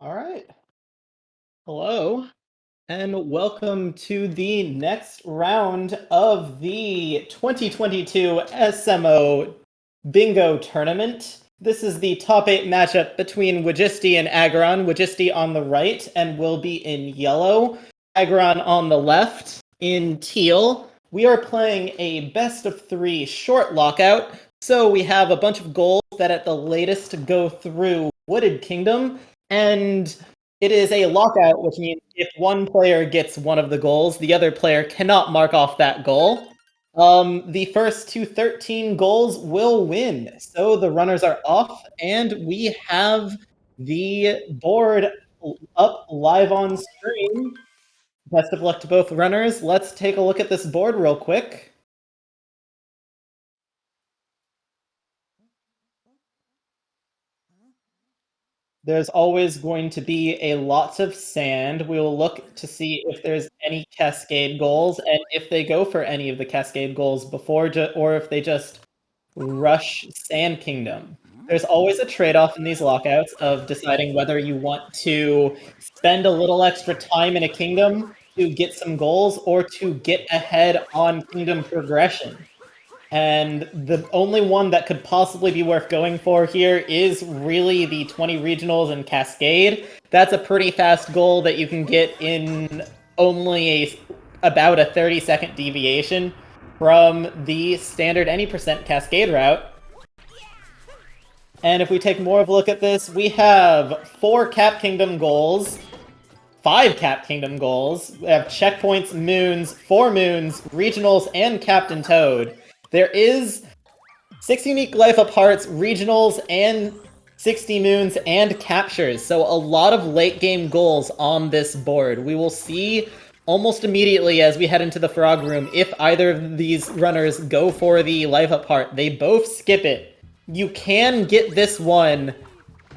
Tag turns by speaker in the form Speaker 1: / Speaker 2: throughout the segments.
Speaker 1: All right. Hello, and welcome to the next round of the 2022 SMO Bingo Tournament. This is the top 8 matchup between wjstie and Aggron. wjstie on the right and will be in yellow. Aggron on the left in teal. We are playing a best of 3 short lockout, so we have a bunch of goals that at the latest go through Wooded Kingdom, and it is a lockout, which means if one player gets one of the goals, the other player cannot mark off that goal. The first to 13 goals will win. So the runners are off, and we have the board up live on screen. Best of luck to both runners. Let's take a look at this board real quick. There's always going to be a lot of sand. We will look to see if there's any cascade goals and if they go for any of the cascade goals before, or if they just rush Sand Kingdom. There's always a trade-off in these lockouts of deciding whether you want to spend a little extra time in a kingdom to get some goals or to get ahead on kingdom progression. And the only one that could possibly be worth going for here is really the 20 regionals and Cascade. That's a pretty fast goal that you can get in only about a 30-second deviation from the standard any percent Cascade route. And if we take more of a look at this, we have 4 Cap Kingdom goals, 5 Cap Kingdom goals. We have checkpoints, moons, 4 moons, regionals, and Captain Toad. There is 6 unique life up hearts, regionals, and 60 moons, and captures. So a lot of late game goals on this board. We will see almost immediately as we head into the frog room if either of these runners go for the life up heart. They both skip it. You can get this one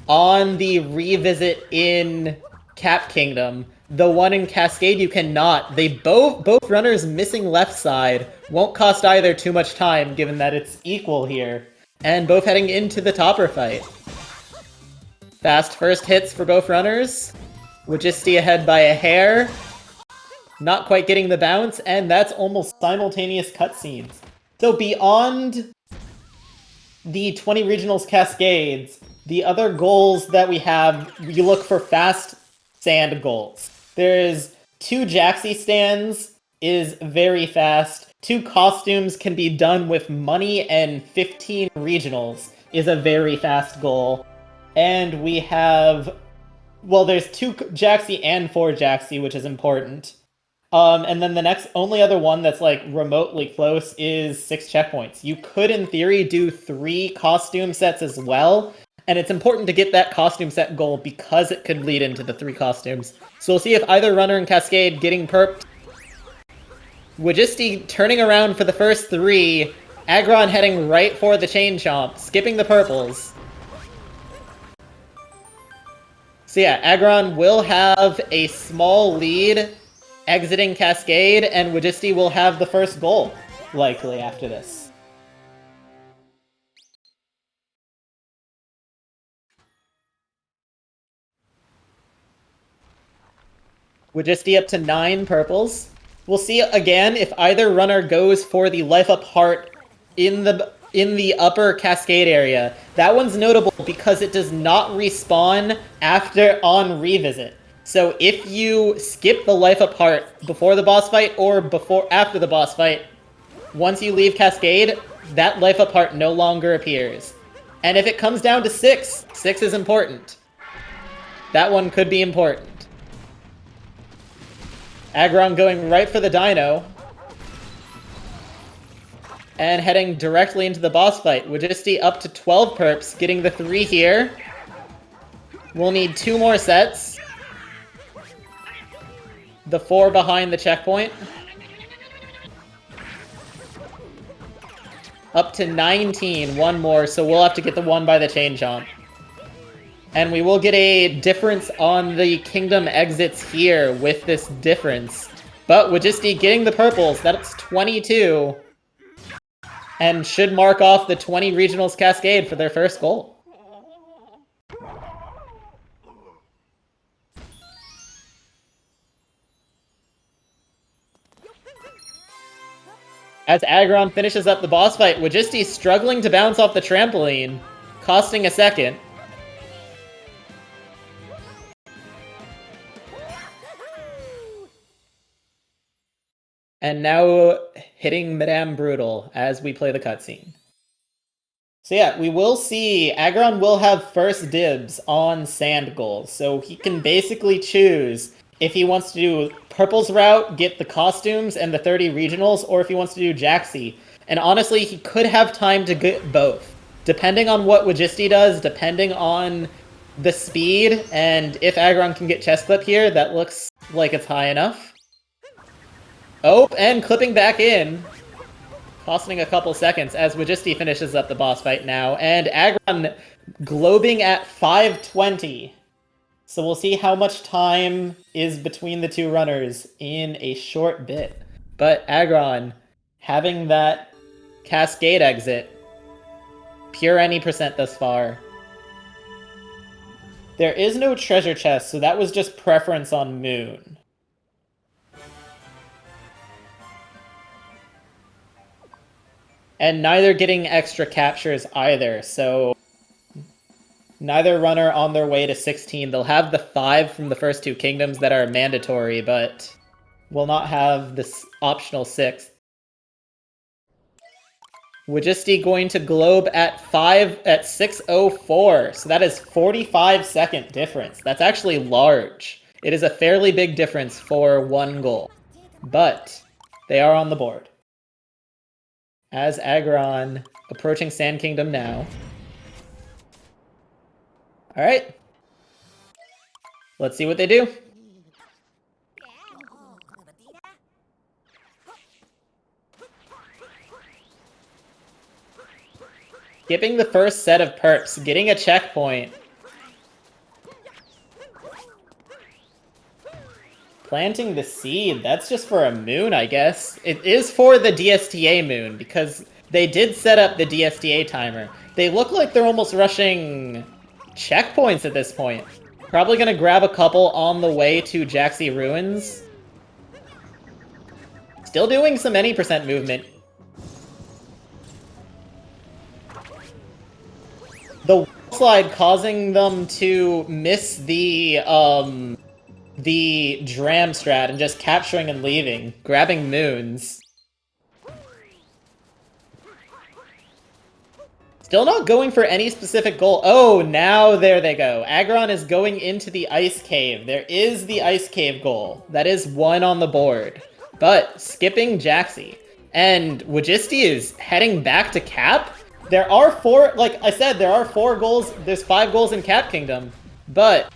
Speaker 1: on the revisit in Cap Kingdom. The one in Cascade you cannot. They both runners missing left side. Won't cost either too much time given that it's equal here. And both heading into the topper fight. Fast first hits for both runners. wjstie ahead by a hair. Not quite getting the bounce, and that's almost simultaneous cutscenes. So beyond the 20 regionals cascades, the other goals that we have, you look for fast sand goals. There's 2 Jaxie stands is very fast. 2 costumes can be done with money, and 15 regionals is a very fast goal. And we have, well, there's 2 Jaxie and 4 Jaxie, which is important. And then the next only other one that's like remotely close is 6 checkpoints. You could, in theory, do 3 costume sets as well, and it's important to get that costume set goal because it could lead into the 3 costumes. So we'll see if either runner in Cascade getting perped. wjstie turning around for the first 3. Aggron heading right for the Chain Chomp, skipping the purples. So yeah, Aggron will have a small lead exiting Cascade, and wjstie will have the first goal, likely, after this. wjstie up to 9 purples. We'll see again if either runner goes for the life up heart in the upper Cascade area. That one's notable because it does not respawn after on revisit. So if you skip the life up heart before the boss fight or after the boss fight, once you leave Cascade, that life up heart no longer appears. And if it comes down to 6, 6 is important. That one could be important. Aggron going right for the dino. And heading directly into the boss fight. wjstie up to 12 perps, getting the 3 here. We'll need 2 more sets. The 4 behind the checkpoint. Up to 19, 1 more, so we'll have to get the 1 by the Chain Chomp. And we will get a difference on the kingdom exits here with this difference. But wjstie getting the purples, that's 22. And should mark off the 20 regionals cascade for their first goal. As Aggron finishes up the boss fight, wjstie struggling to bounce off the trampoline, costing a second. And now hitting Madame Brutal as we play the cutscene. So yeah, we will see Aggron will have first dibs on sand goals, so he can basically choose if he wants to do Purple's route, get the costumes and the 30 regionals, or if he wants to do Jaxi. And honestly, he could have time to get both, depending on what wjstie does, depending on the speed, and if Aggron can get chest clip here, that looks like it's high enough. Oh, and clipping back in. Costing a couple seconds as wjstie finishes up the boss fight now, and Aggron globing at 520. So we'll see how much time is between the two runners in a short bit. But Aggron, having that cascade exit, pure any percent thus far. There is no treasure chest, so that was just preference on Moon. And neither getting extra captures either, so neither runner on their way to 16. They'll have the 5 from the first two kingdoms that are mandatory, but will not have this optional 6. wjstie going to globe at 6:04, so that is 45-second difference. That's actually large. It is a fairly big difference for one goal, but they are on the board. As Aggron approaching Sand Kingdom now. Alright. Let's see what they do. Skipping the first set of perps, getting a checkpoint. Planting the seed, that's just for a moon, I guess. It is for the DSTA moon, because they did set up the DSTA timer. They look like they're almost rushing checkpoints at this point. Probably gonna grab a couple on the way to Jaxi Ruins. Still doing some any percent movement. The slide causing them to miss the Dram strat and just capturing and leaving, grabbing moons. Still not going for any specific goal. Oh, now there they go. Aggron is going into the ice cave. There is the ice cave goal. That is 1 on the board. But skipping Jaxi. And wjstie is heading back to Cap. There are 4, like I said, there are 4 goals. There's 5 goals in Cap Kingdom. But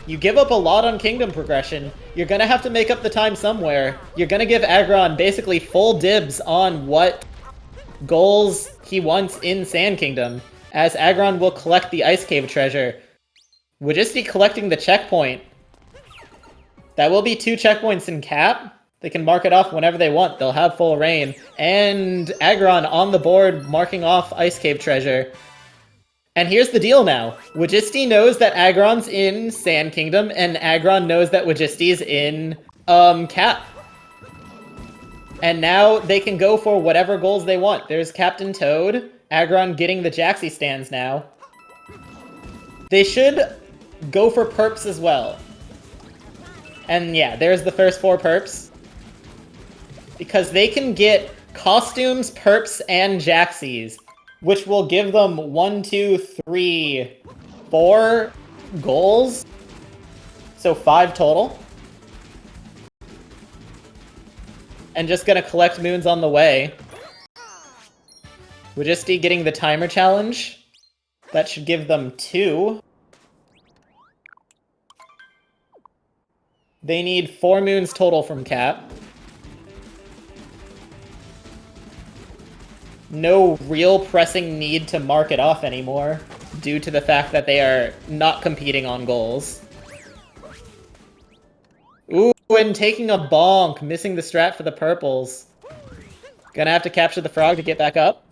Speaker 1: you give up a lot on Kingdom progression. You're gonna have to make up the time somewhere. You're gonna give Aggron basically full dibs on what goals he wants in Sand Kingdom, as Aggron will collect the Ice Cave treasure. wjstie collecting the checkpoint. That will be 2 checkpoints in Cap. They can mark it off whenever they want. They'll have full reign. And Aggron on the board marking off Ice Cave treasure. And here's the deal now. wjstie knows that Aggron's in Sand Kingdom, and Aggron knows that wjstie's in Cap. And now they can go for whatever goals they want. There's Captain Toad. Aggron getting the Jaxi stands now. They should go for perps as well. And yeah, there's the first 4 perps. Because they can get costumes, perps, and Jaxis, which will give them 1, 2, 3, 4 goals. So 5 total. And just gonna collect moons on the way. wjstie getting the timer challenge. That should give them 2. They need 4 moons total from Cap. No real pressing need to mark it off anymore, due to the fact that they are not competing on goals. Ooh, and taking a bonk, missing the strat for the purples. Gonna have to capture the frog to get back up.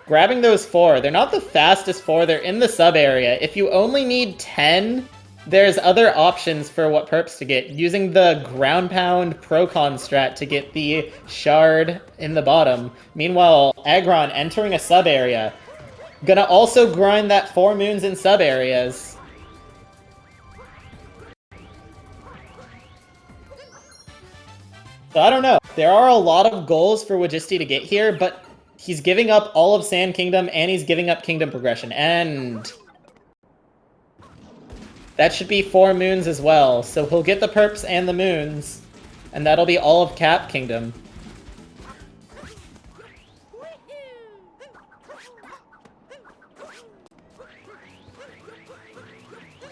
Speaker 1: Grabbing those 4. They're not the fastest 4, they're in the sub area. If you only need 10 there's other options for what perps to get. Using the ground pound pro-con strat to get the shard in the bottom. Meanwhile, Aggron entering a sub-area. Gonna also grind that 4 moons in sub-areas. So I don't know. There are a lot of goals for wjstie to get here, but he's giving up all of Sand Kingdom, and he's giving up Kingdom Progression, and that should be 4 moons as well, so he'll get the perps and the moons, and that'll be all of Cap Kingdom.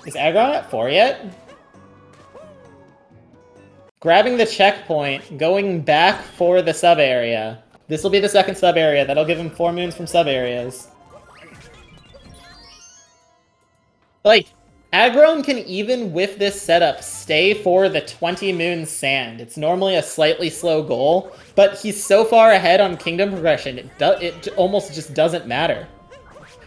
Speaker 1: Is Aggron at 4 yet? Grabbing the checkpoint, going back for the sub-area. This will be the second sub-area. That'll give him 4 moons from sub-areas. Like, Aggron can, even with this setup, stay for the 20 moons sand. It's normally a slightly slow goal, but he's so far ahead on Kingdom Progression, it almost just doesn't matter.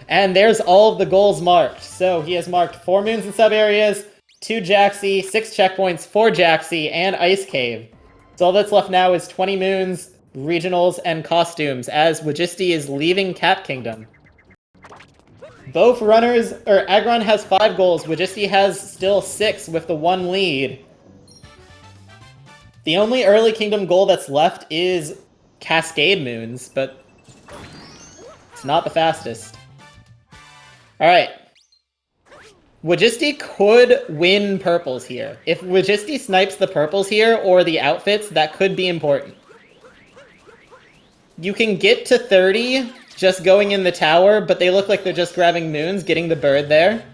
Speaker 1: And there's all of the goals marked. So he has marked 4 moons in sub-areas, 2 Jaxi, 6 checkpoints, 4 Jaxi, and Ice Cave. So all that's left now is 20 moons, regionals, and costumes, as wjstie is leaving Cap Kingdom. Both runners, or Aggron has 5 goals, wjstie has still 6 with the 1 lead. The only early Kingdom goal that's left is Cascade Moons, but it's not the fastest. Alright. wjstie could win purples here. If wjstie snipes the purples here, or the outfits, that could be important. You can get to 30 just going in the tower, but they look like they're just grabbing moons, getting the bird there.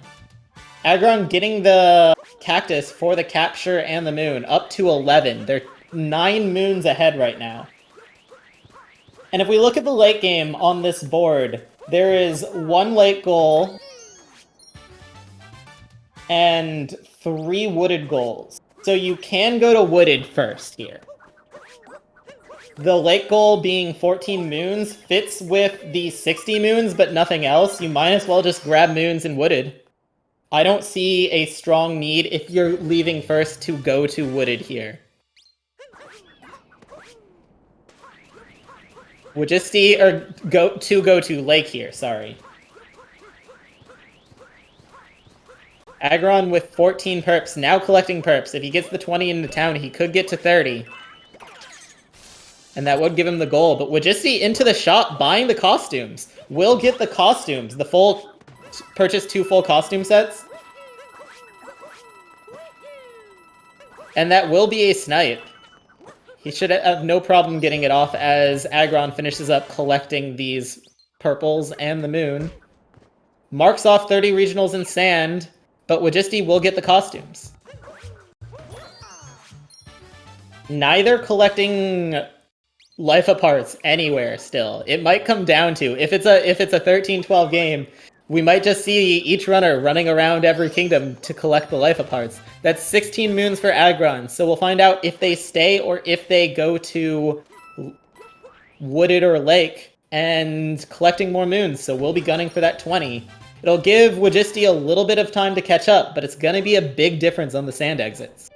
Speaker 1: Aggron getting the cactus for the capture and the moon, up to 11. They're 9 moons ahead right now. And if we look at the late game on this board, there is 1 late goal and 3 wooded goals. So you can go to wooded first here. The late goal being 14 moons fits with the 60 moons, but nothing else. You might as well just grab moons and wooded. I don't see a strong need, if you're leaving first, to go to wooded here. wjstie, or go to lake here, sorry. Aggron with 14 perps, now collecting perps. If he gets the 20 into town, he could get to 30. And that would give him the goal, but wjstie into the shop buying the costumes. Will get the costumes, the full, purchase 2 full costume sets. And that will be a snipe. He should have no problem getting it off as Aggron finishes up collecting these purples and the moon. Marks off 30 regionals in sand, but wjstie will get the costumes. Neither collecting life parts anywhere still. It might come down to, if it's a 13-12 game, we might just see each runner running around every kingdom to collect the life parts. That's 16 moons for Aggron, so we'll find out if they stay or if they go to wooded or lake and collecting more moons, so we'll be gunning for that 20. It'll give wjstie a little bit of time to catch up, but it's gonna be a big difference on the sand exits.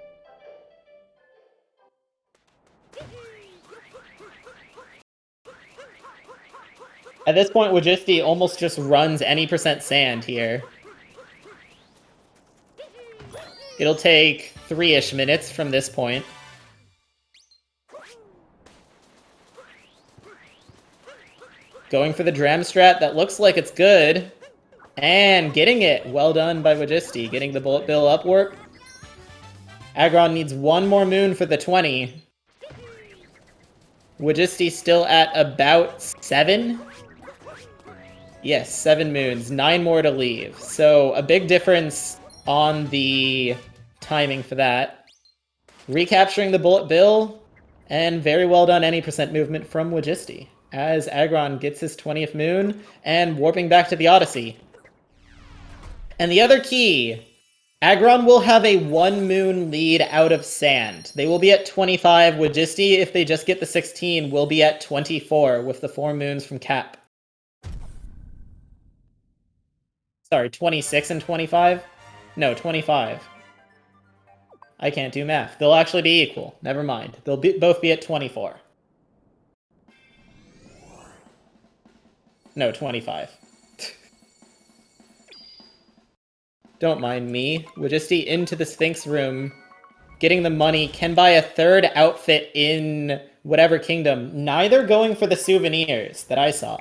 Speaker 1: At this point, wjstie almost just runs any percent sand here. It'll take 3-ish minutes from this point. Going for the dram strat, that looks like it's good. And getting it! Well done by wjstie, getting the bullet bill upwork. Aggron needs 1 more moon for the 20. wjstie still at about 7? Yes, 7 moons, 9 more to leave. So a big difference on the timing for that. Recapturing the bullet bill, and very well done any percent movement from wjstie, as Aggron gets his 20th moon, and warping back to the Odyssey. And the other key, Aggron will have a 1 moon lead out of sand. They will be at 25, wjstie, if they just get the 16, will be at 24 with the 4 moons from Cap. Sorry, 26 and 25? No, 25. I can't do math. They'll actually be equal. Never mind. They'll both be at 24. No, 25. Don't mind me. wjstie into the Sphinx room, getting the money, can buy a third outfit in whatever kingdom, neither going for the souvenirs that I saw.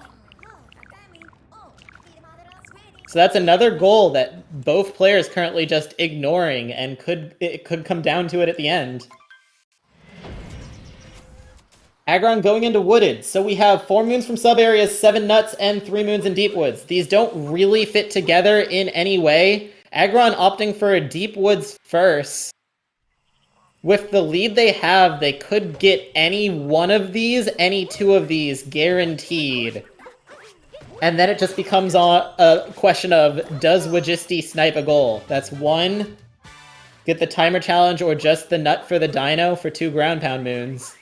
Speaker 1: So that's another goal that both players currently just ignoring, and it could come down to it at the end. Aggron going into Wooded. So we have 4 moons from sub-areas, 7 nuts, and 3 moons in Deep Woods. These don't really fit together in any way. Aggron opting for a Deep Woods first. With the lead they have, they could get any one of these, any 2 of these, guaranteed. And then it just becomes a question of, does wjstie snipe a goal? That's 1. Get the timer challenge, or just the nut for the dino for 2 ground pound moons.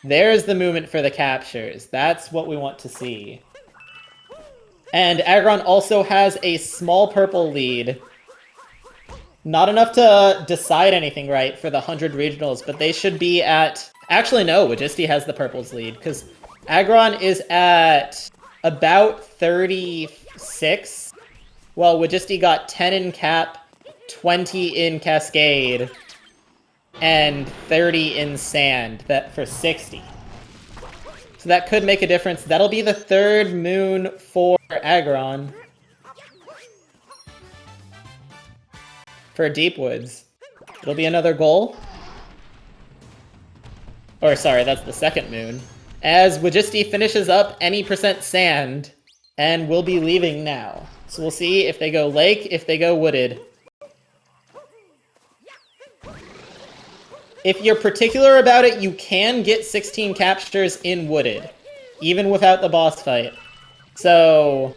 Speaker 1: There's the movement for the captures. That's what we want to see. And Aggron also has a small purple lead. Not enough to decide anything right for the 100 regionals, but they should be at... Actually, no, wjstie has the purples lead, because Aggron is at about 36, while wjstie got 10 in Cap, 20 in Cascade, and 30 in Sand, that for 60. So that could make a difference. That'll be the 3rd moon for Aggron. For Deep Woods. It'll be another goal. Or sorry, that's the 2nd moon. As wjstie finishes up any % sand, and will be leaving now. So we'll see if they go lake, if they go wooded. If you're particular about it, you can get 16 captures in wooded, even without the boss fight. So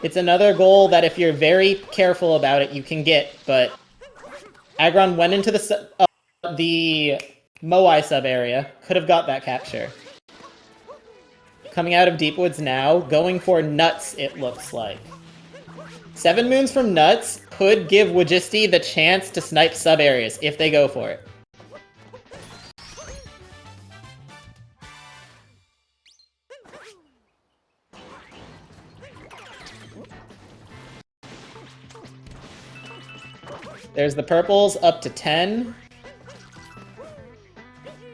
Speaker 1: it's another goal that if you're very careful about it, you can get, but Aggron went into the Moai sub-area, could have got that capture. Coming out of Deep Woods now, going for nuts, it looks like. 7 moons from nuts could give wjstie the chance to snipe sub-areas, if they go for it. There's the purples, up to 10.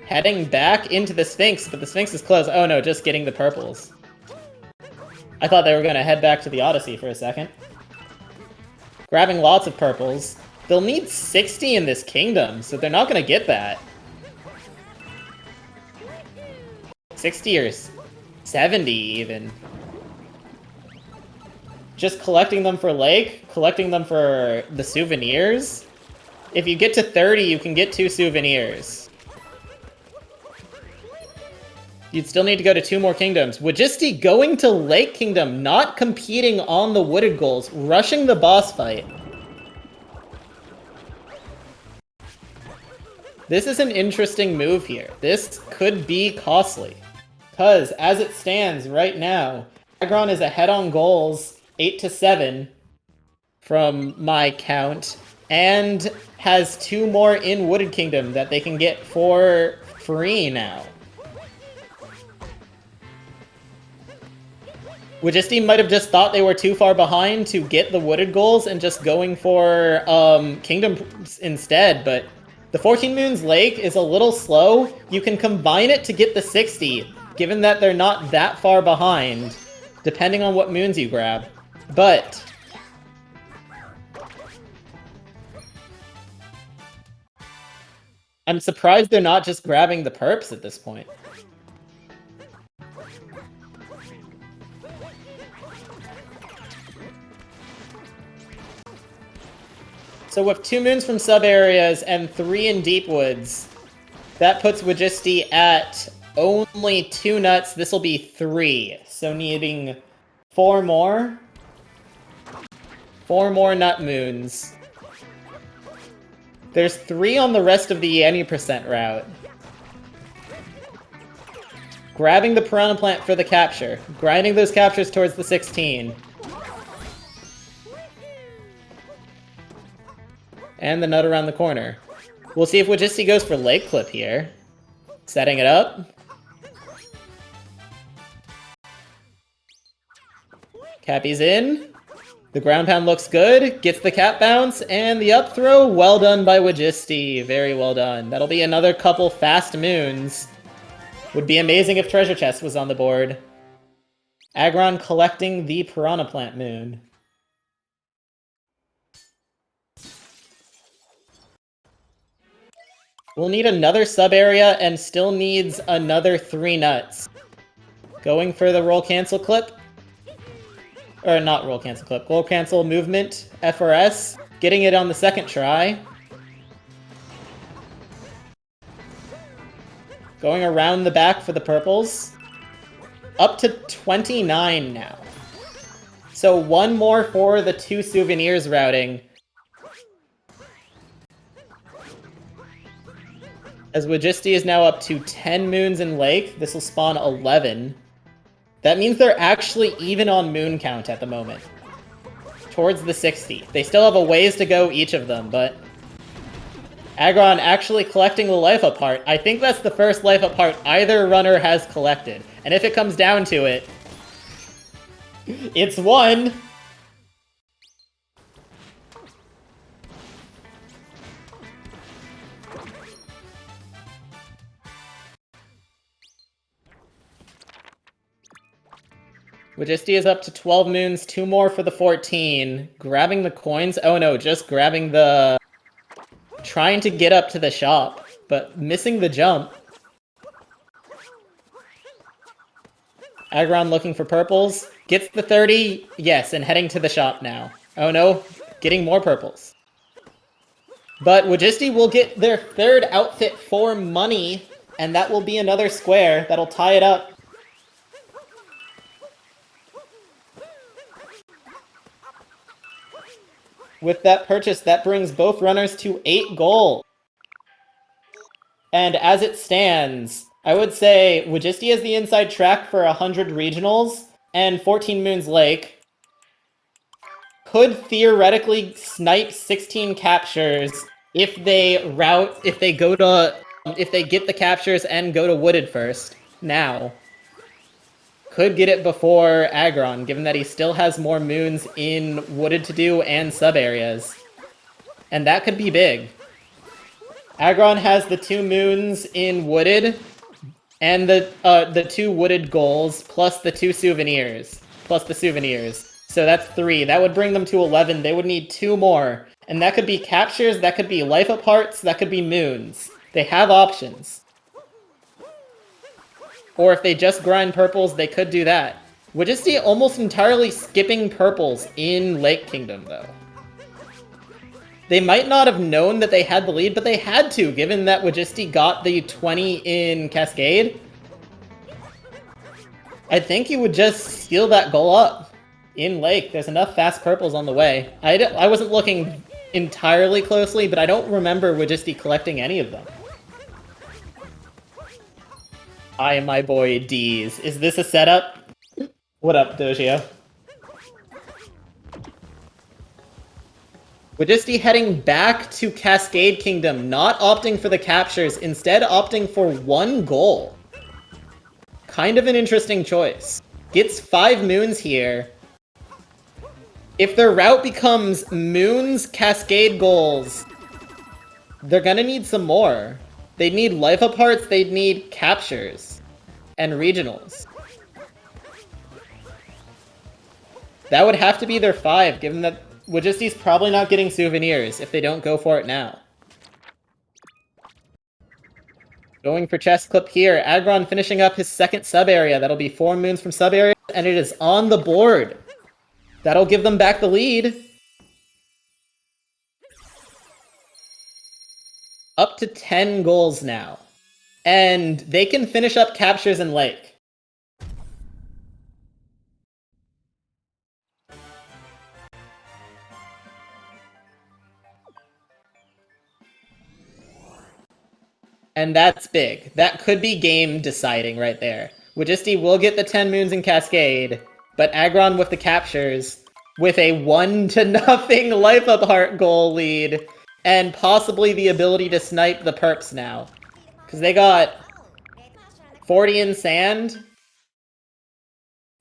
Speaker 1: Heading back into the Sphinx, but the Sphinx is closed. Oh no, just getting the purples. I thought they were going to head back to the Odyssey for a second. Grabbing lots of purples. They'll need 60 in this kingdom, so they're not going to get that. 60 or 70 even. Just collecting them for Lake, collecting them for the souvenirs. If you get to 30, you can get 2 souvenirs. You'd still need to go to 2 more kingdoms. wjstie going to Lake Kingdom, not competing on the wooded goals, rushing the boss fight. This is an interesting move here. This could be costly. Because, as it stands right now, Aggron is ahead on goals, 8-7, from my count, and has 2 more in Wooded Kingdom that they can get for free now. wjstie might have just thought they were too far behind to get the wooded goals and just going for kingdoms instead, but the 14 Moons Lake is a little slow. You can combine it to get the 60, given that they're not that far behind, depending on what moons you grab. But I'm surprised they're not just grabbing the perps at this point. So with 2 moons from sub-areas and 3 in Deep Woods, that puts wjstie at only 2 nuts. This will be 3, so needing 4 more. 4 more nut moons. There's 3 on the rest of the any % route. Grabbing the Piranha Plant for the capture. Grinding those captures towards the 16. And the nut around the corner. We'll see if wjstie goes for Leg Clip here. Setting it up. Cappy's in. The ground pound looks good. Gets the cap bounce. And the up throw. Well done by wjstie. Very well done. That'll be another couple fast moons. Would be amazing if Treasure Chest was on the board. Aggron collecting the Piranha Plant moon. We'll need another sub-area and still needs another 3 nuts. Going for the roll cancel clip. Or not roll cancel clip. Roll cancel movement, FRS. Getting it on the second try. Going around the back for the purples. Up to 29 now. So 1 more for the 2 souvenirs routing. As wjstie is now up to 10 moons in Lake, this will spawn 11. That means they're actually even on moon count at the moment. Towards the 60. They still have a ways to go, each of them, but... Aggron actually collecting the life up part. I think that's the first life up part either runner has collected. And if it comes down to it... It's 1! wjstie is up to 12 moons, 2 more for the 14. Grabbing the coins. Oh no, just grabbing the... Trying to get up to the shop, but missing the jump. Aggron looking for purples. Gets the 30. Yes, and heading to the shop now. Oh no, getting more purples. But wjstie will get their 3rd outfit for money, and that will be another square. That'll tie it up. With that purchase, that brings both runners to 8 gold. And as it stands, I would say wjstie has the inside track for 100 regionals and 14 Moons Lake. Could theoretically snipe 16 captures if they get the captures and go to Wooded first. Now. Could get it before Aggron, given that he still has more moons in Wooded to do and sub-areas. And that could be big. Aggron has the 2 moons in Wooded, and the 2 Wooded goals, plus the 2 souvenirs. Plus the souvenirs. So that's 3. That would bring them to 11. They would need 2 more. And that could be captures, that could be life up hearts, that could be moons. They have options. Or if they just grind purples, they could do that. wjstie almost entirely skipping purples in Lake Kingdom, though. They might not have known that they had the lead, but they had to, given that wjstie got the 20 in Cascade. I think you would just steal that goal up in Lake. There's enough fast purples on the way. I wasn't looking entirely closely, but I don't remember wjstie collecting any of them. I am my boy D's. Is this a setup? What up, Dojio? wjstie heading back to Cascade Kingdom, not opting for the captures, instead opting for 1 goal. Kind of an interesting choice. Gets 5 moons here. If their route becomes moons, Cascade goals, they're gonna need some more. They'd need life up hearts, they'd need captures. And regionals. That would have to be their 5, given that wjstie's probably not getting souvenirs if they don't go for it now. Going for chest clip here. Aggron finishing up his 2nd sub-area. That'll be 4 moons from sub-area, and it is on the board. That'll give them back the lead. Up to 10 goals now. And they can finish up captures in Lake. And that's big. That could be game deciding right there. wjstie will get the 10 moons in Cascade, but Aggron with the captures, with a 1-0 life up heart goal lead, and possibly the ability to snipe the perps now. Because they got 40 in sand,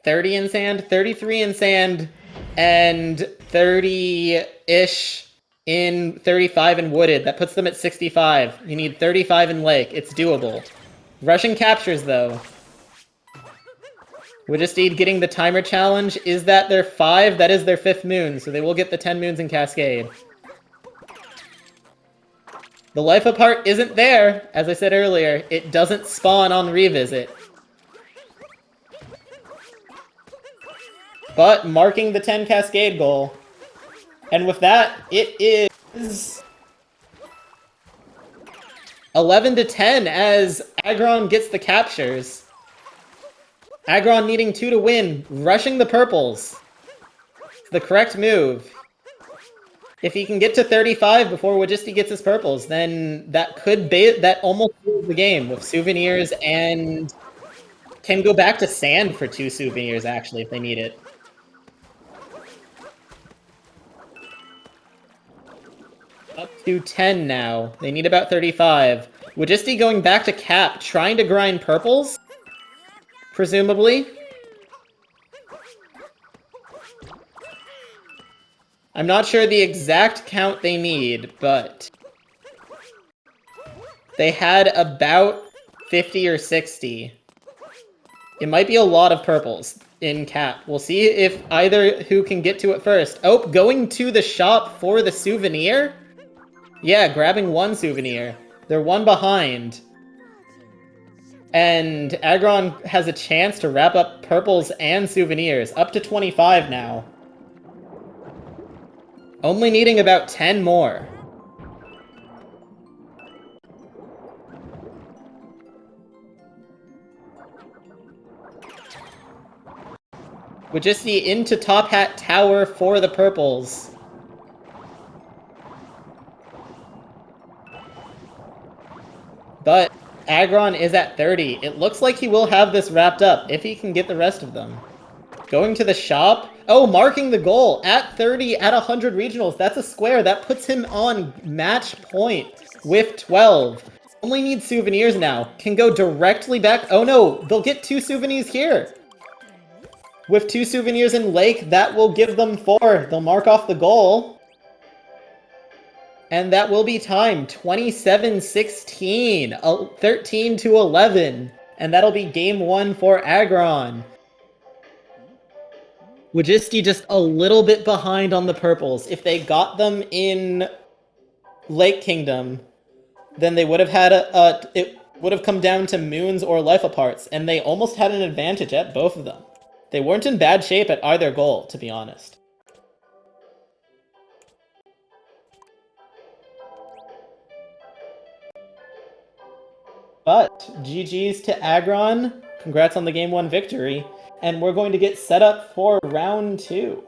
Speaker 1: 30 in sand, 33 in sand, and 30-ish in 35 in wooded. That puts them at 65. You need 35 in lake. It's doable. Rushing captures, though. wjstie getting the timer challenge. Is that their 5? That is their 5th moon, so they will get the 10 moons in Cascade. The life apart isn't there, as I said earlier. It doesn't spawn on revisit. But marking the 10 Cascade goal. And with that, it is 11-10 as Aggron gets the captures. Aggron needing 2 to win, rushing the purples. It's the correct move. If he can get to 35 before wjstie gets his purples, then that could that almost wins the game with souvenirs and can go back to sand for 2 souvenirs actually if they need it. Up to 10 now. They need about 35. wjstie going back to cap, trying to grind purples? Presumably. I'm not sure the exact count they need, but they had about 50 or 60. It might be a lot of purples in cap. We'll see if either who can get to it first. Oh, going to the shop for the souvenir? Yeah, grabbing 1 souvenir. They're 1 behind. And Aggron has a chance to wrap up purples and souvenirs. Up to 25 now. Only needing about 10 more. wjstie into Top Hat Tower for the purples. But Aggron is at 30. It looks like he will have this wrapped up, if he can get the rest of them. Going to the shop. Oh, marking the goal. At 30, at 100 regionals. That's a square. That puts him on match point with 12. Only needs souvenirs now. Can go directly back. Oh no, they'll get 2 souvenirs here. With 2 souvenirs in lake, that will give them 4. They'll mark off the goal. And that will be time. 27-16. 13-11. And that'll be game 1 for Aggron. wjstie just a little bit behind on the purples. If they got them in Lake Kingdom, then they would have had it would have come down to moons or life aparts, and they almost had an advantage at both of them. They weren't in bad shape at either goal, to be honest. But GG's to Aggron. Congrats on the game 1 victory. And we're going to get set up for round 2.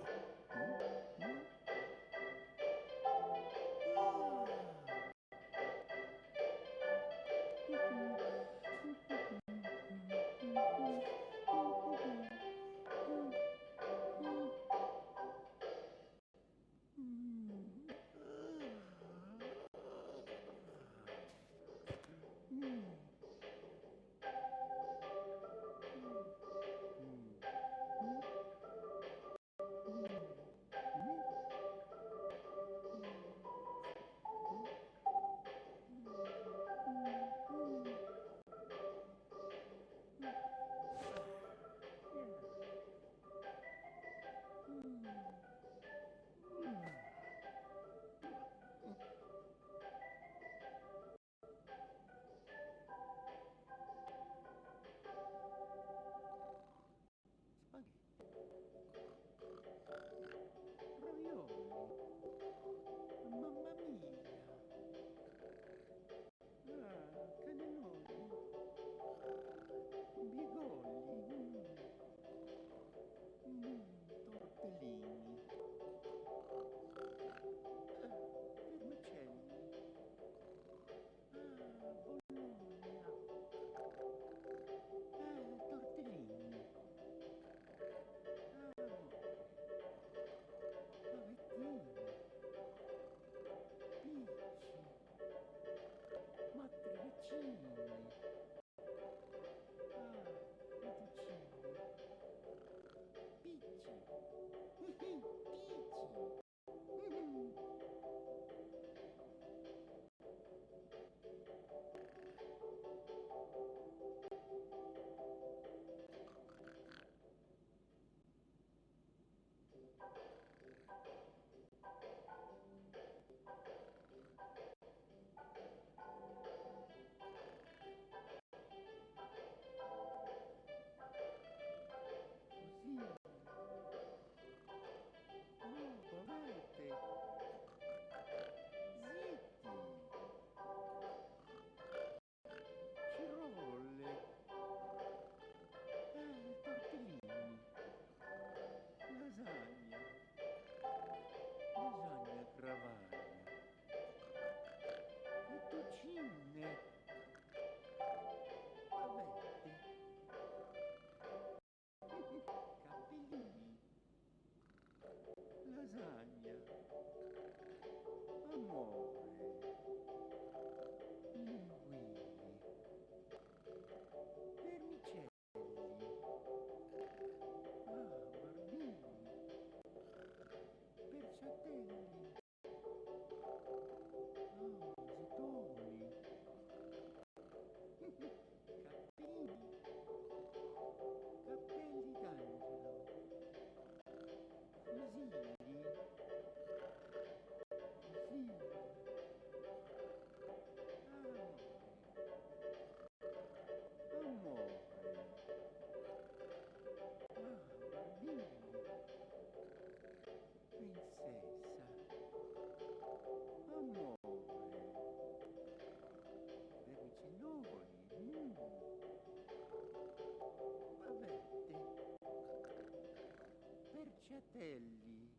Speaker 2: fratelli.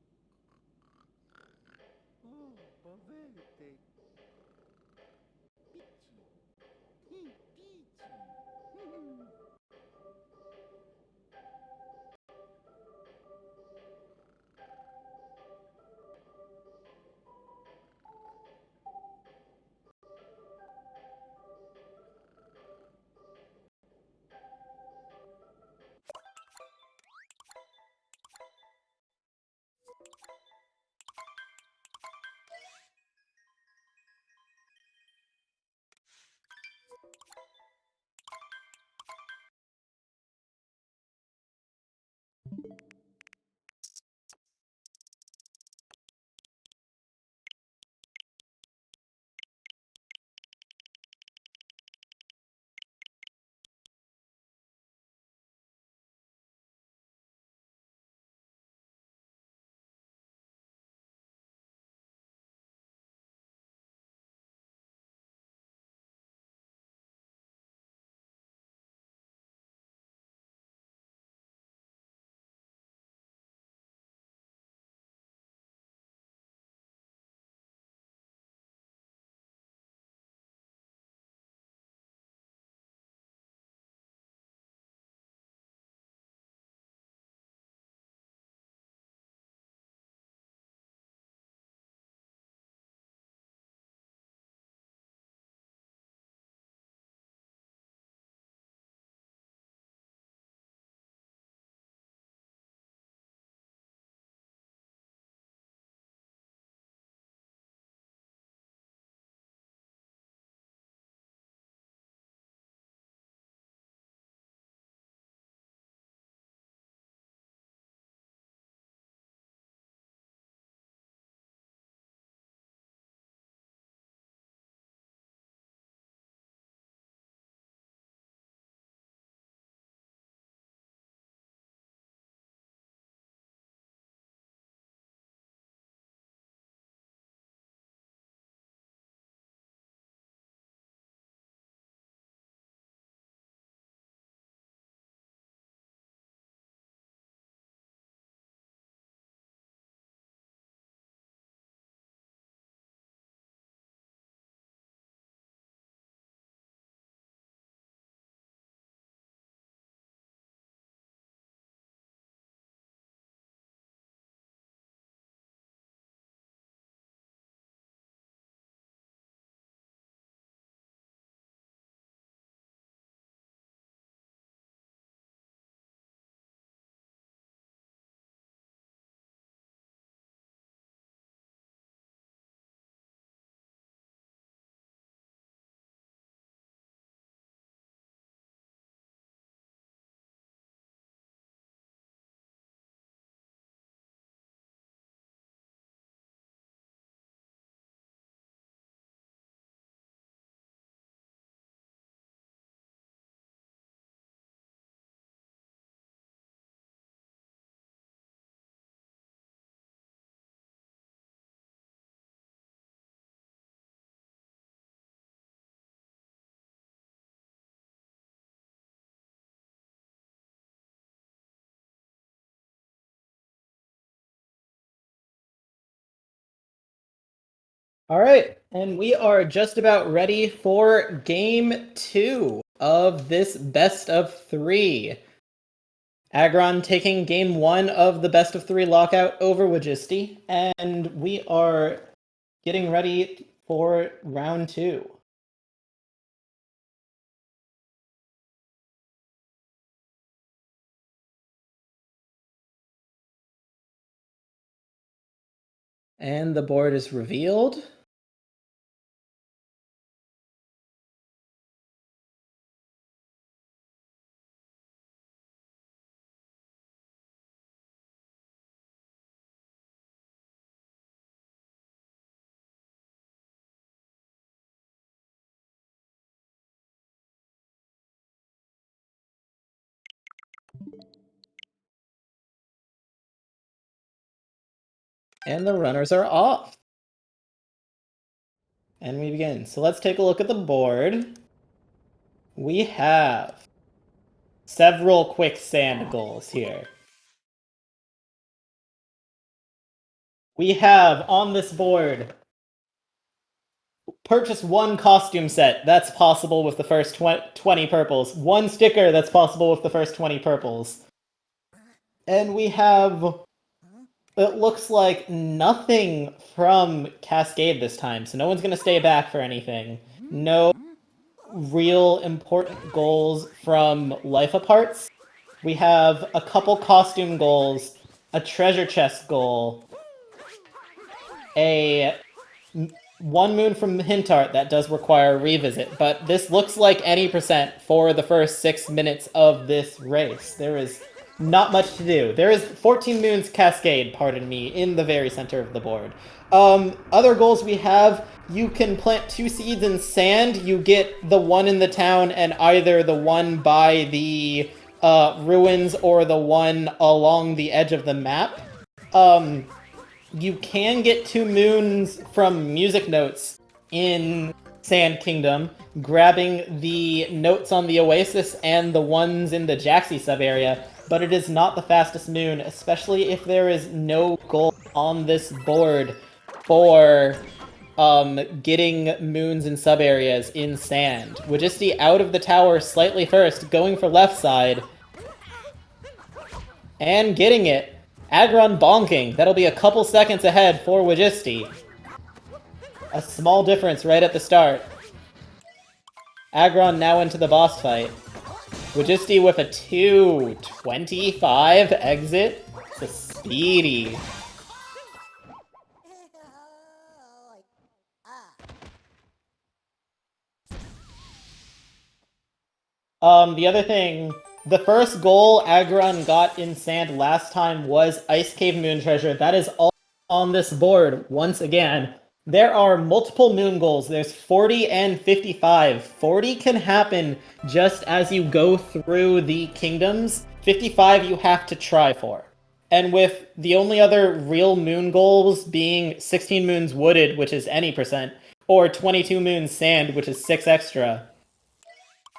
Speaker 2: Oh, bavete. Picci. Picci.
Speaker 1: All right, and we are just about ready for game 2 of this best of 3. Aggron taking game 1 of the best of 3 lockout over wjstie, and we are getting ready for round 2. And the board is revealed. And the runners are off. And we begin. So let's take a look at the board. We have several quicksand goals here. We have on this board, purchase one costume set. That's possible with the first 20 purples. One sticker. That's possible with the first 20 purples. And we have, it looks like, nothing from Cascade this time, so no one's going to stay back for anything. No real important goals from Life Aparts. We have a couple costume goals, a treasure chest goal, one moon from Hint Art that does require a revisit, but this looks like any percent for the first 6 minutes of this race. There is not much to do. There is 14 moons Cascade, pardon me, in the very center of the board. Other goals we have, you can plant 2 seeds in sand, you get the one in the town and either the one by the ruins or the one along the edge of the map. You can get 2 moons from music notes in Sand Kingdom, grabbing the notes on the Oasis and the ones in the Jaxie sub-area, but it is not the fastest moon, especially if there is no goal on this board for getting moons in sub-areas in sand. wjstie out of the tower slightly first, going for left side, and getting it. Aggron bonking. That'll be a couple seconds ahead for wjstie. A small difference right at the start. Aggron now into the boss fight. wjstie with a 2:25 exit. It's a speedy. The other thing, the first goal Aggron got in sand last time was Ice Cave Moon Treasure. That is all on this board once again. There are multiple moon goals. There's 40 and 55. 40 can happen just as you go through the kingdoms. 55 you have to try for. And with the only other real moon goals being 16 moons wooded, which is any percent, or 22 moons sand, which is 6 extra,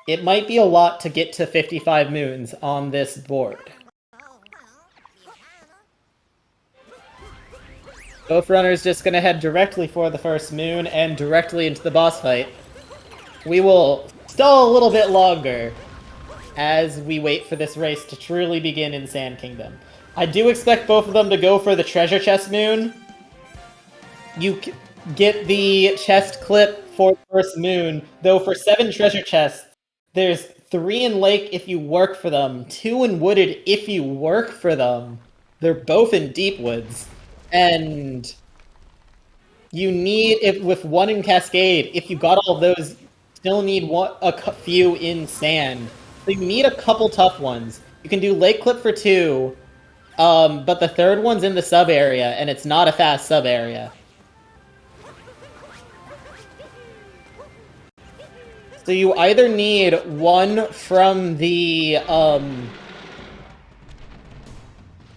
Speaker 1: it might be a lot to get to 55 moons on this board. Both runners just gonna head directly for the first moon and directly into the boss fight. We will stall a little bit longer as we wait for this race to truly begin in Sand Kingdom. I do expect both of them to go for the treasure chest moon. You get the chest clip for the first moon, though for 7 treasure chests, there's 3 in Lake if you work for them, 2 in Wooded if you work for them. They're both in Deep Woods. And you need, with 1 in Cascade, if you got all of those, you still need a few in Sand. So you need a couple tough ones. You can do Lake Clip for 2, but the third one's in the sub-area, and it's not a fast sub-area. So you either need 1 from the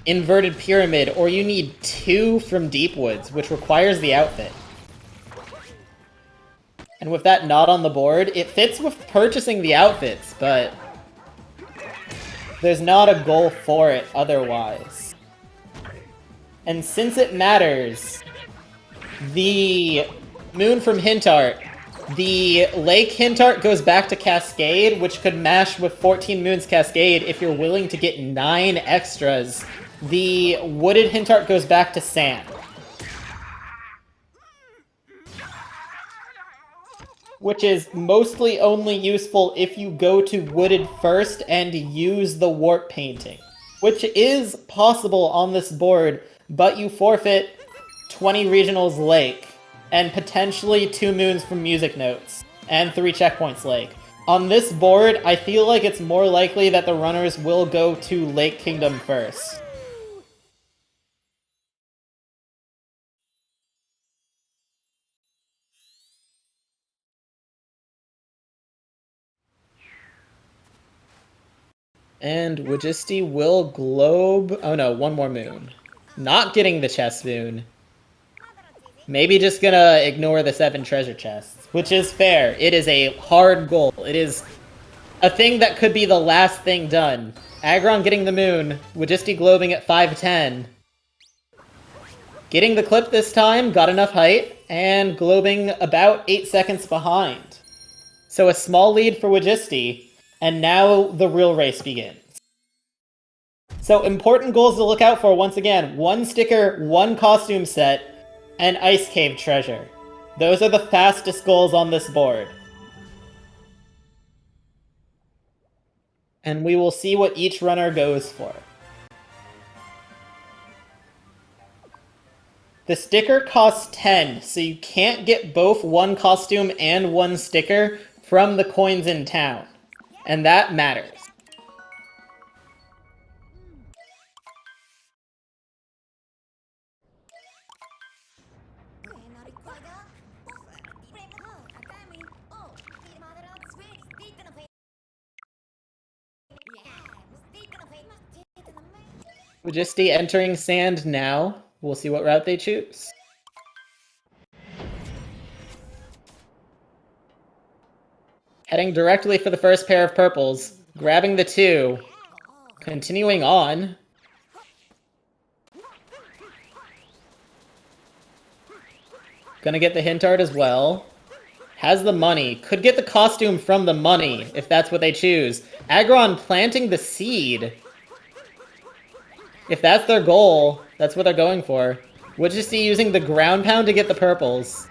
Speaker 1: Inverted Pyramid, or you need 2 from Deep Woods, which requires the outfit. And with that not on the board, it fits with purchasing the outfits, but there's not a goal for it otherwise. And since it matters, the moon from Hint Art, the Lake Hint Art goes back to Cascade, which could mash with 14 moons Cascade if you're willing to get 9 extras. The Wooded Hint Art goes back to Sand. Which is mostly only useful if you go to Wooded first and use the Warp Painting. Which is possible on this board, but you forfeit 20 Regionals Lake, and potentially 2 moons from Music Notes, and 3 checkpoints Lake. On this board, I feel like it's more likely that the runners will go to Lake Kingdom first. And wjstie will globe... Oh no, 1 more moon. Not getting the chest moon. Maybe just gonna ignore the 7 treasure chests, which is fair. It is a hard goal. It is a thing that could be the last thing done. Aggron getting the moon, wjstie globing at 5:10. Getting the clip this time, got enough height, and globing about 8 seconds behind. So a small lead for wjstie, and now the real race begins. So important goals to look out for once again: 1 sticker, 1 costume set, and Ice Cave treasure. Those are the fastest goals on this board. And we will see what each runner goes for. The sticker costs 10, so you can't get both 1 costume and 1 sticker from the coins in town. And that matters. wjstie entering sand now. We'll see what route they choose. Heading directly for the first pair of purples, grabbing the 2, continuing on. Gonna get the hint art as well. Has the money. Could get the costume from the money, if that's what they choose. Aggron planting the seed. If that's their goal, that's what they're going for. wjstie using the ground pound to get the purples.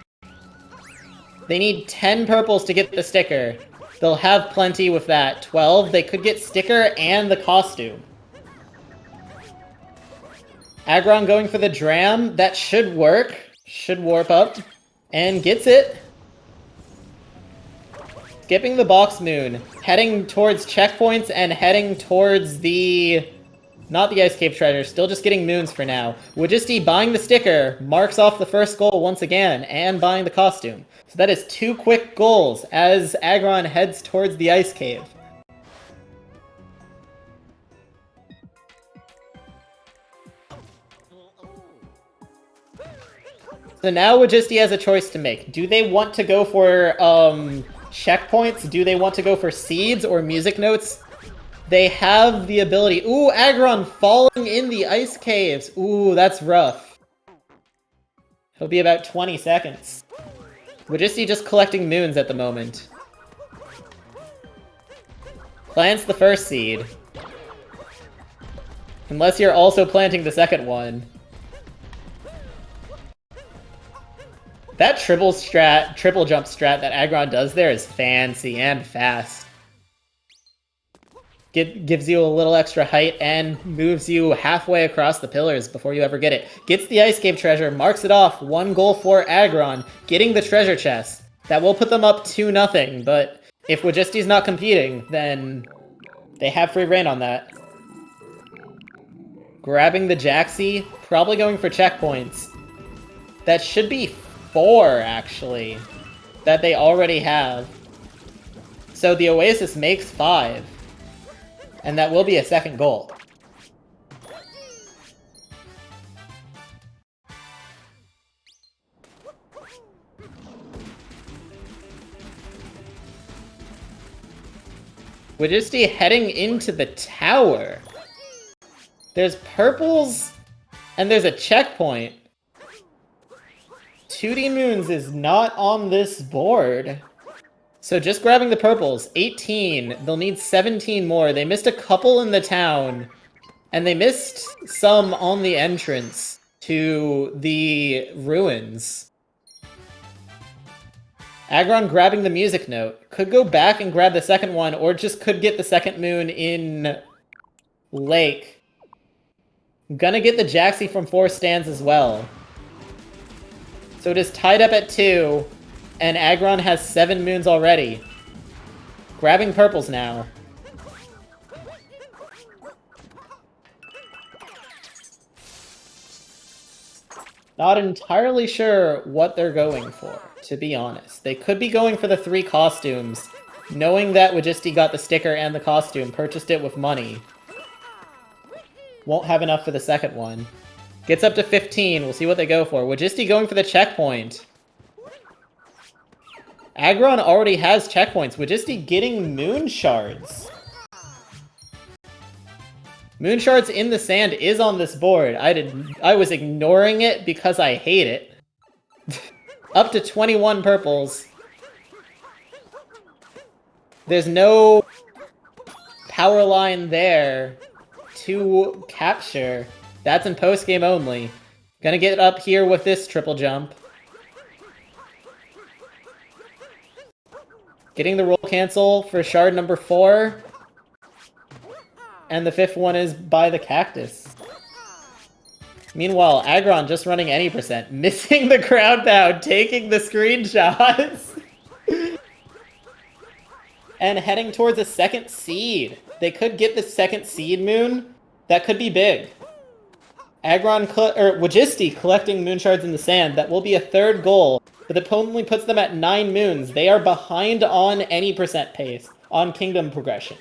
Speaker 1: They need 10 purples to get the sticker. They'll have plenty with that. 12, they could get sticker and the costume. Aggron going for the dram. That should work. Should warp up. And gets it. Skipping the box moon. Heading towards checkpoints and heading towards the... Not the Ice Cave treasure, still just getting moons for now. wjstie buying the sticker, marks off the first goal once again, and buying the costume. So that is 2 quick goals as Aggron heads towards the Ice Cave. So now wjstie has a choice to make. Do they want to go for checkpoints? Do they want to go for seeds or music notes? They have the ability. Ooh, Aggron falling in the ice caves. Ooh, that's rough. He'll be about 20 seconds. wjstie just collecting moons at the moment. Plants the first seed. Unless you're also planting the second one. That triple jump strat that Aggron does there is fancy and fast. Gives you a little extra height and moves you halfway across the pillars before you ever get it. Gets the Ice Cave treasure, marks it off. 1 goal for Aggron, getting the treasure chest. That will put them up 2-0, but if wjstie's not competing, then they have free reign on that. Grabbing the Jaxie, probably going for checkpoints. That should be 4, actually, that they already have. So the Oasis makes 5. And that will be a second goal. wjstie heading into the tower. There's purples, and there's a checkpoint. 2D moons is not on this board. So just grabbing the purples, 18. They'll need 17 more. They missed a couple in the town, and they missed some on the entrance to the ruins. Aggron grabbing the music note. Could go back and grab the second one, or just could get the second moon in Lake. Gonna get the Jaxie from 4 stands as well. So it is tied up at 2. And Aggron has 7 moons already. Grabbing purples now. Not entirely sure what they're going for, to be honest. They could be going for the 3 costumes, knowing that wjstie got the sticker and the costume, purchased it with money. Won't have enough for the second one. Gets up to 15, we'll see what they go for. wjstie going for the checkpoint. Aggron already has checkpoints. wjstie getting moon shards. Moon Shards in the sand is on this board. I was ignoring it because I hate it. Up to 21 purples. There's no power line there to capture. That's in post-game only. Gonna get up here with this triple jump. Getting the roll cancel for shard number 4. And the 5th one is by the cactus. Meanwhile, Aggron just running any percent. Missing the crowd pound, taking the screenshots. And heading towards a 2nd seed. They could get the 2nd seed moon. That could be big. wjstie collecting moon shards in the sand. That will be a 3rd goal. But the opponent only puts them at 9 moons. They are behind on any percent pace on kingdom progression.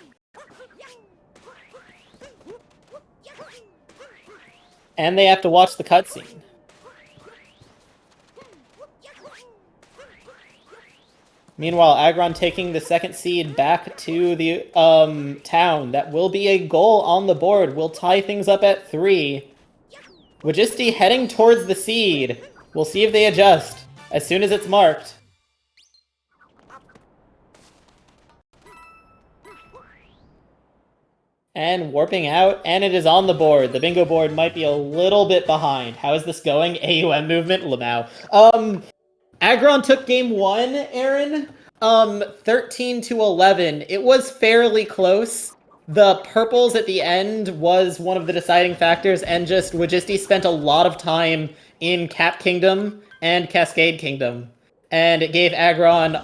Speaker 1: And they have to watch the cutscene. Meanwhile, Aggron taking the 2nd seed back to the town. That will be a goal on the board. We'll tie things up at 3. wjstie heading towards the seed. We'll see if they adjust as soon as it's marked. And warping out, and it is on the board. The bingo board might be a little bit behind. How is this going? AUM movement? Lamau. Aggron took game 1, Aaron. 13-11. It was fairly close. The purples at the end was one of the deciding factors, and just wjstie spent a lot of time in Cap Kingdom and Cascade Kingdom. And it gave Aggron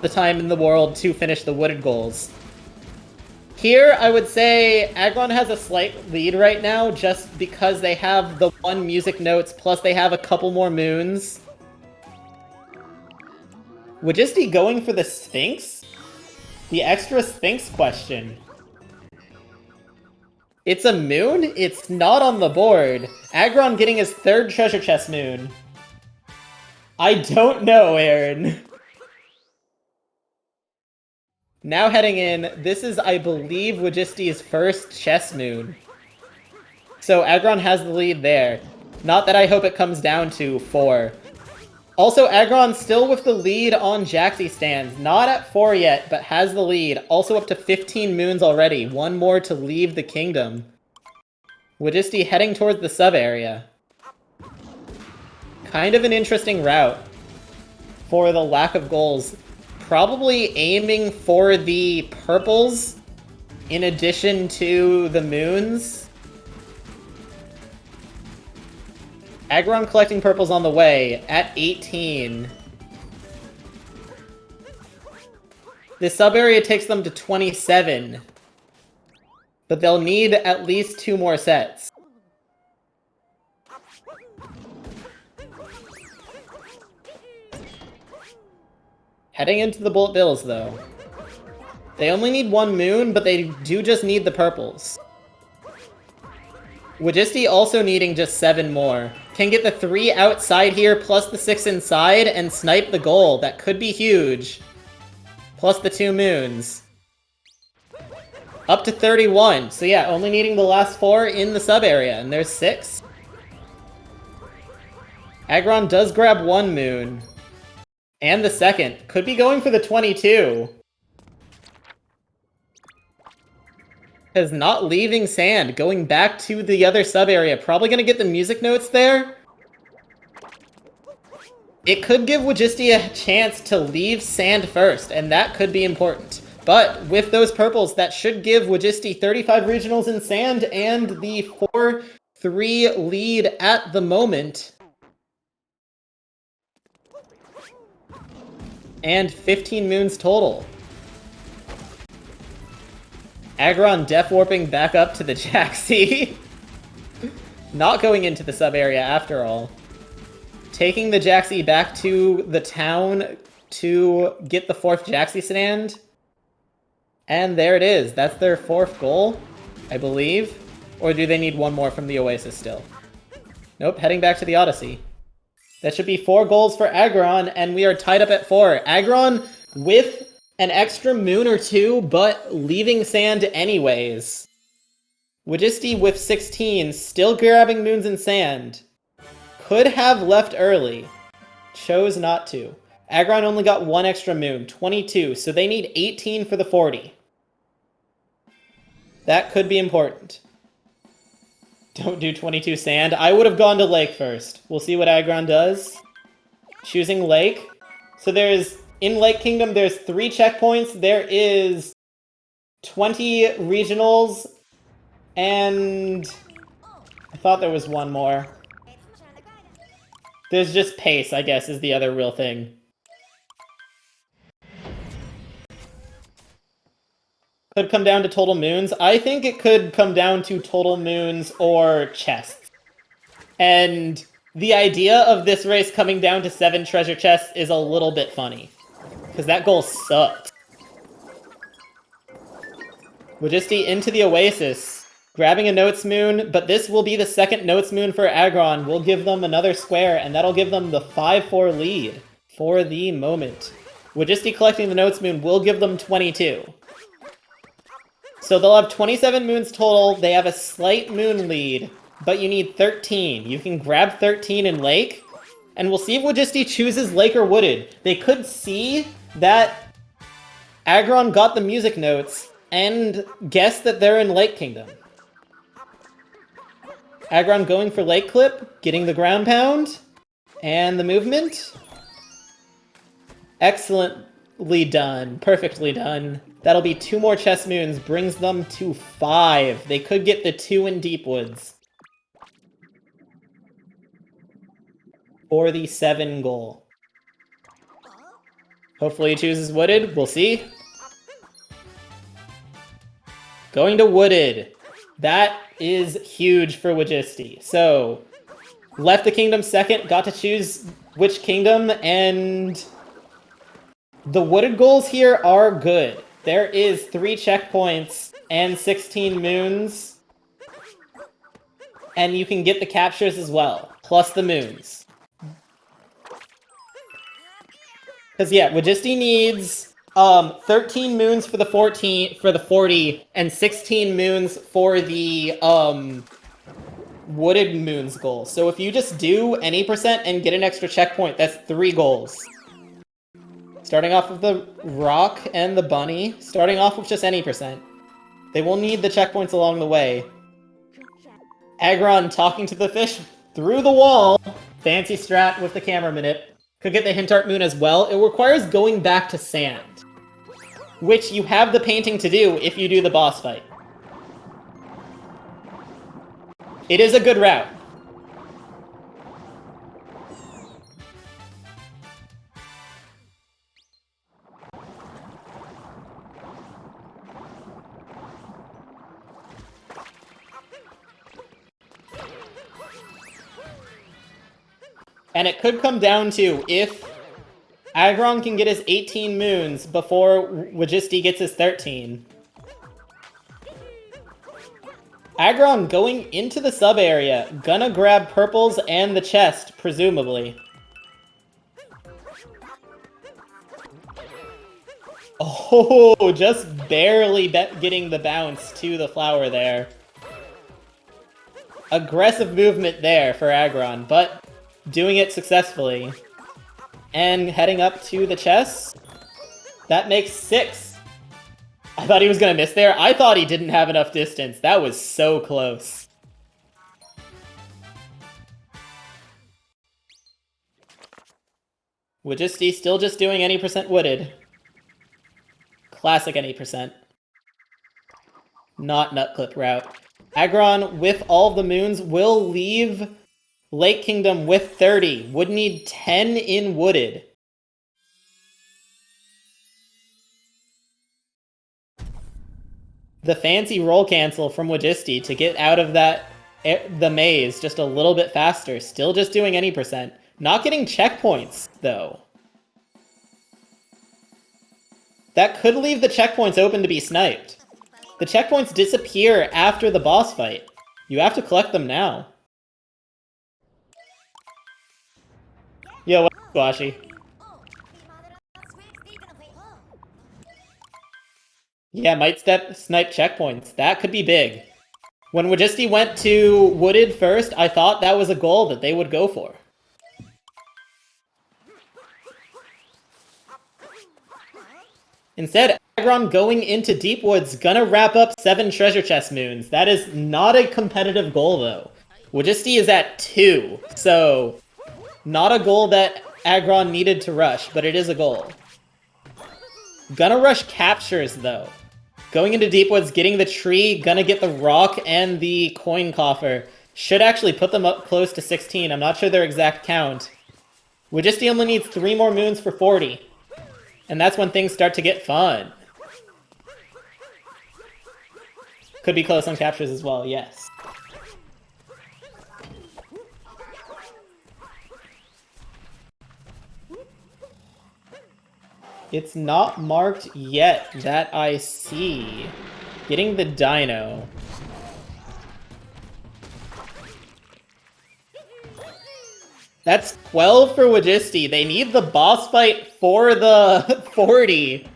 Speaker 1: the time in the world to finish the wooded goals. Here, I would say Aggron has a slight lead right now, just because they have the 1 music notes, plus they have a couple more moons. wjstie going for the Sphinx? The extra Sphinx question. It's a moon? It's not on the board. Aggron getting his 3rd treasure chest moon. I don't know, Aaron. Now heading in, this is, I believe, wjstie's 1st chess moon. So Aggron has the lead there. Not that I hope it comes down to 4. Also, Aggron still with the lead on Jaxi stands. Not at 4 yet, but has the lead. Also up to 15 moons already. 1 more to leave the kingdom. wjstie heading towards the sub-area. Kind of an interesting route for the lack of goals. Probably aiming for the purples in addition to the moons. Aggron collecting purples on the way at 18. The sub-area takes them to 27. But they'll need at least 2 more sets. Heading into the bullet bills, though. They only need 1 moon, but they do just need the purples. wjstie also needing just 7 more. Can get the 3 outside here, plus the 6 inside, and snipe the goal. That could be huge. Plus the 2 moons. Up to 31. So yeah, only needing the last 4 in the sub-area, and there's 6. Aggron does grab 1 moon. And the 2nd. Could be going for the 22. Because not leaving sand, going back to the other sub-area. Probably going to get the music notes there. It could give wjstie a chance to leave sand first, and that could be important. But with those purples, that should give wjstie 35 regionals in sand and the 4-3 lead at the moment. And 15 moons total. Aggron def warping back up to the Jaxi. Not going into the sub-area after all. Taking the Jaxi back to the town to get the 4th Jaxi stand. And there it is. That's their 4th goal, I believe. Or do they need 1 more from the Oasis still? Nope, heading back to the Odyssey. That should be 4 goals for Aggron, and we are tied up at 4. Aggron with an extra moon or 2, but leaving sand anyways. wjstie with 16, still grabbing moons and sand. Could have left early. Chose not to. Aggron only got 1 extra moon, 22, so they need 18 for the 40. That could be important. Don't do 22 sand. I would have gone to lake first. We'll see what Aggron does. Choosing lake. So in Lake Kingdom, there's 3 checkpoints. There is 20 regionals, and I thought there was one more. There's just pace, I guess, is the other real thing. Could come down to total moons. I think it could come down to total moons or chests. And the idea of this race coming down to 7 treasure chests is a little bit funny. Because that goal sucked. wjstie into the Oasis. Grabbing a Notes Moon, but this will be the second Notes Moon for Aggron. We'll give them another square, and that'll give them the 5-4 lead for the moment. wjstie collecting the Notes Moon will give them 22. So they'll have 27 moons total. They have a slight moon lead, but you need 13. You can grab 13 in Lake, and we'll see if wjstie chooses Lake or Wooded. They could see that Aggron got the music notes and guess that they're in Lake Kingdom. Aggron going for Lake Clip, getting the ground pound, and the movement. Excellently done. Perfectly done. That'll be 2 more chess moons, brings them to 5. They could get the 2 in Deep Woods. For the 7 goal. Hopefully he chooses Wooded, we'll see. Going to Wooded. That is huge for wjstie. So, left the kingdom second, got to choose which kingdom, and the Wooded goals here are good. There is 3 checkpoints and 16 moons, and you can get the captures as well, plus the moons. Because yeah, wjstie needs 13 moons for the 40 and 16 moons for the Wooded moons goal. So if you just do any percent and get an extra checkpoint, that's 3 goals. Starting off with the rock and the bunny. Starting off with just any percent. They will need the checkpoints along the way. Aggron talking to the fish through the wall. Fancy strat with the camera minute. Could get the hint art moon as well. It requires going back to sand, which you have the painting to do if you do the boss fight. It is a good route. And it could come down to if Aggron can get his 18 moons before wjstie gets his 13. Aggron going into the sub area, gonna grab purples and the chest, presumably. Oh, just barely getting the bounce to the flower there. Aggressive movement there for Aggron, but doing it successfully. And heading up to the chest. That makes 6. I thought he was gonna miss there. I thought he didn't have enough distance. That was so close. wjstie still just doing any percent Wooded. Classic any percent. Not Nutclip route. Aggron, with all of the moons, will leave Lake Kingdom with 30. Would need 10 in Wooded. The fancy roll cancel from wjstie to get out of the maze just a little bit faster. Still just doing any percent. Not getting checkpoints, though. That could leave the checkpoints open to be sniped. The checkpoints disappear after the boss fight. You have to collect them now. Yo, what's up, Squashy? Yeah, might snipe checkpoints. That could be big. When wjstie went to Wooded first, I thought that was a goal that they would go for. Instead, Aggron going into Deep Woods, gonna wrap up 7 treasure chest moons. That is not a competitive goal, though. wjstie is at 2, so not a goal that Aggron needed to rush, but it is a goal. Gonna rush captures, though. Going into Deep Woods, getting the tree, gonna get the rock and the coin coffer. Should actually put them up close to 16. I'm not sure their exact count. wjstie only needs 3 more moons for 40. And that's when things start to get fun. Could be close on captures as well, yes. It's not marked yet that I see. Getting the dino. That's 12 for wjstie. They need the boss fight for the 40.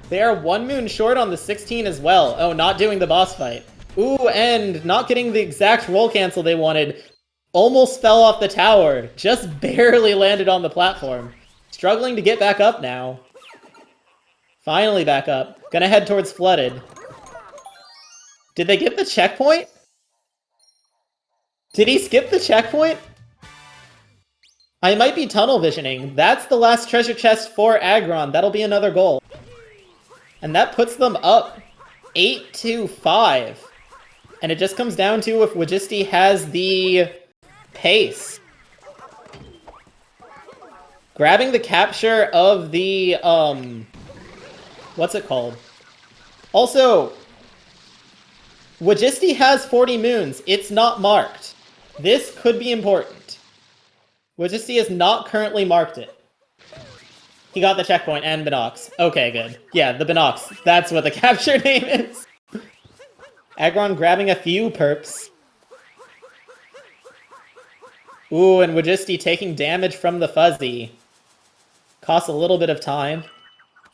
Speaker 1: They are 1 moon short on the 16 as well. Oh, not doing the boss fight. Ooh, and not getting the exact roll cancel they wanted. Almost fell off the tower. Just barely landed on the platform. Struggling to get back up now. Finally back up. Gonna head towards Flooded. Did they get the checkpoint? Did he skip the checkpoint? I might be tunnel visioning. That's the last treasure chest for Aggron. That'll be another goal. And that puts them up 8-5. And it just comes down to if wjstie has the pace. Grabbing the capture of the, what's it called? Also, wjstie has 40 moons. It's not marked. This could be important. wjstie has not currently marked it. He got the checkpoint and Binox. Okay, good. Yeah, the Binox. That's what the capture name is. Aggron grabbing a few perps. Ooh, and wjstie taking damage from the Fuzzy. Costs a little bit of time.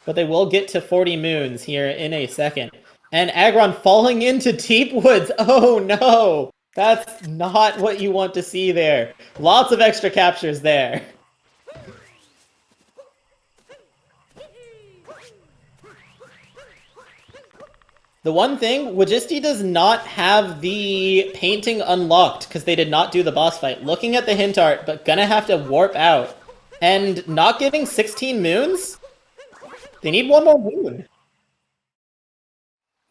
Speaker 1: But they will get to 40 moons here in a second. And Aggron falling into Deep Woods. Oh no! That's not what you want to see there. Lots of extra captures there. The one thing, wjstie does not have the painting unlocked because they did not do the boss fight. Looking at the hint art, but gonna have to warp out. And not getting 16 moons? They need 1 more moon.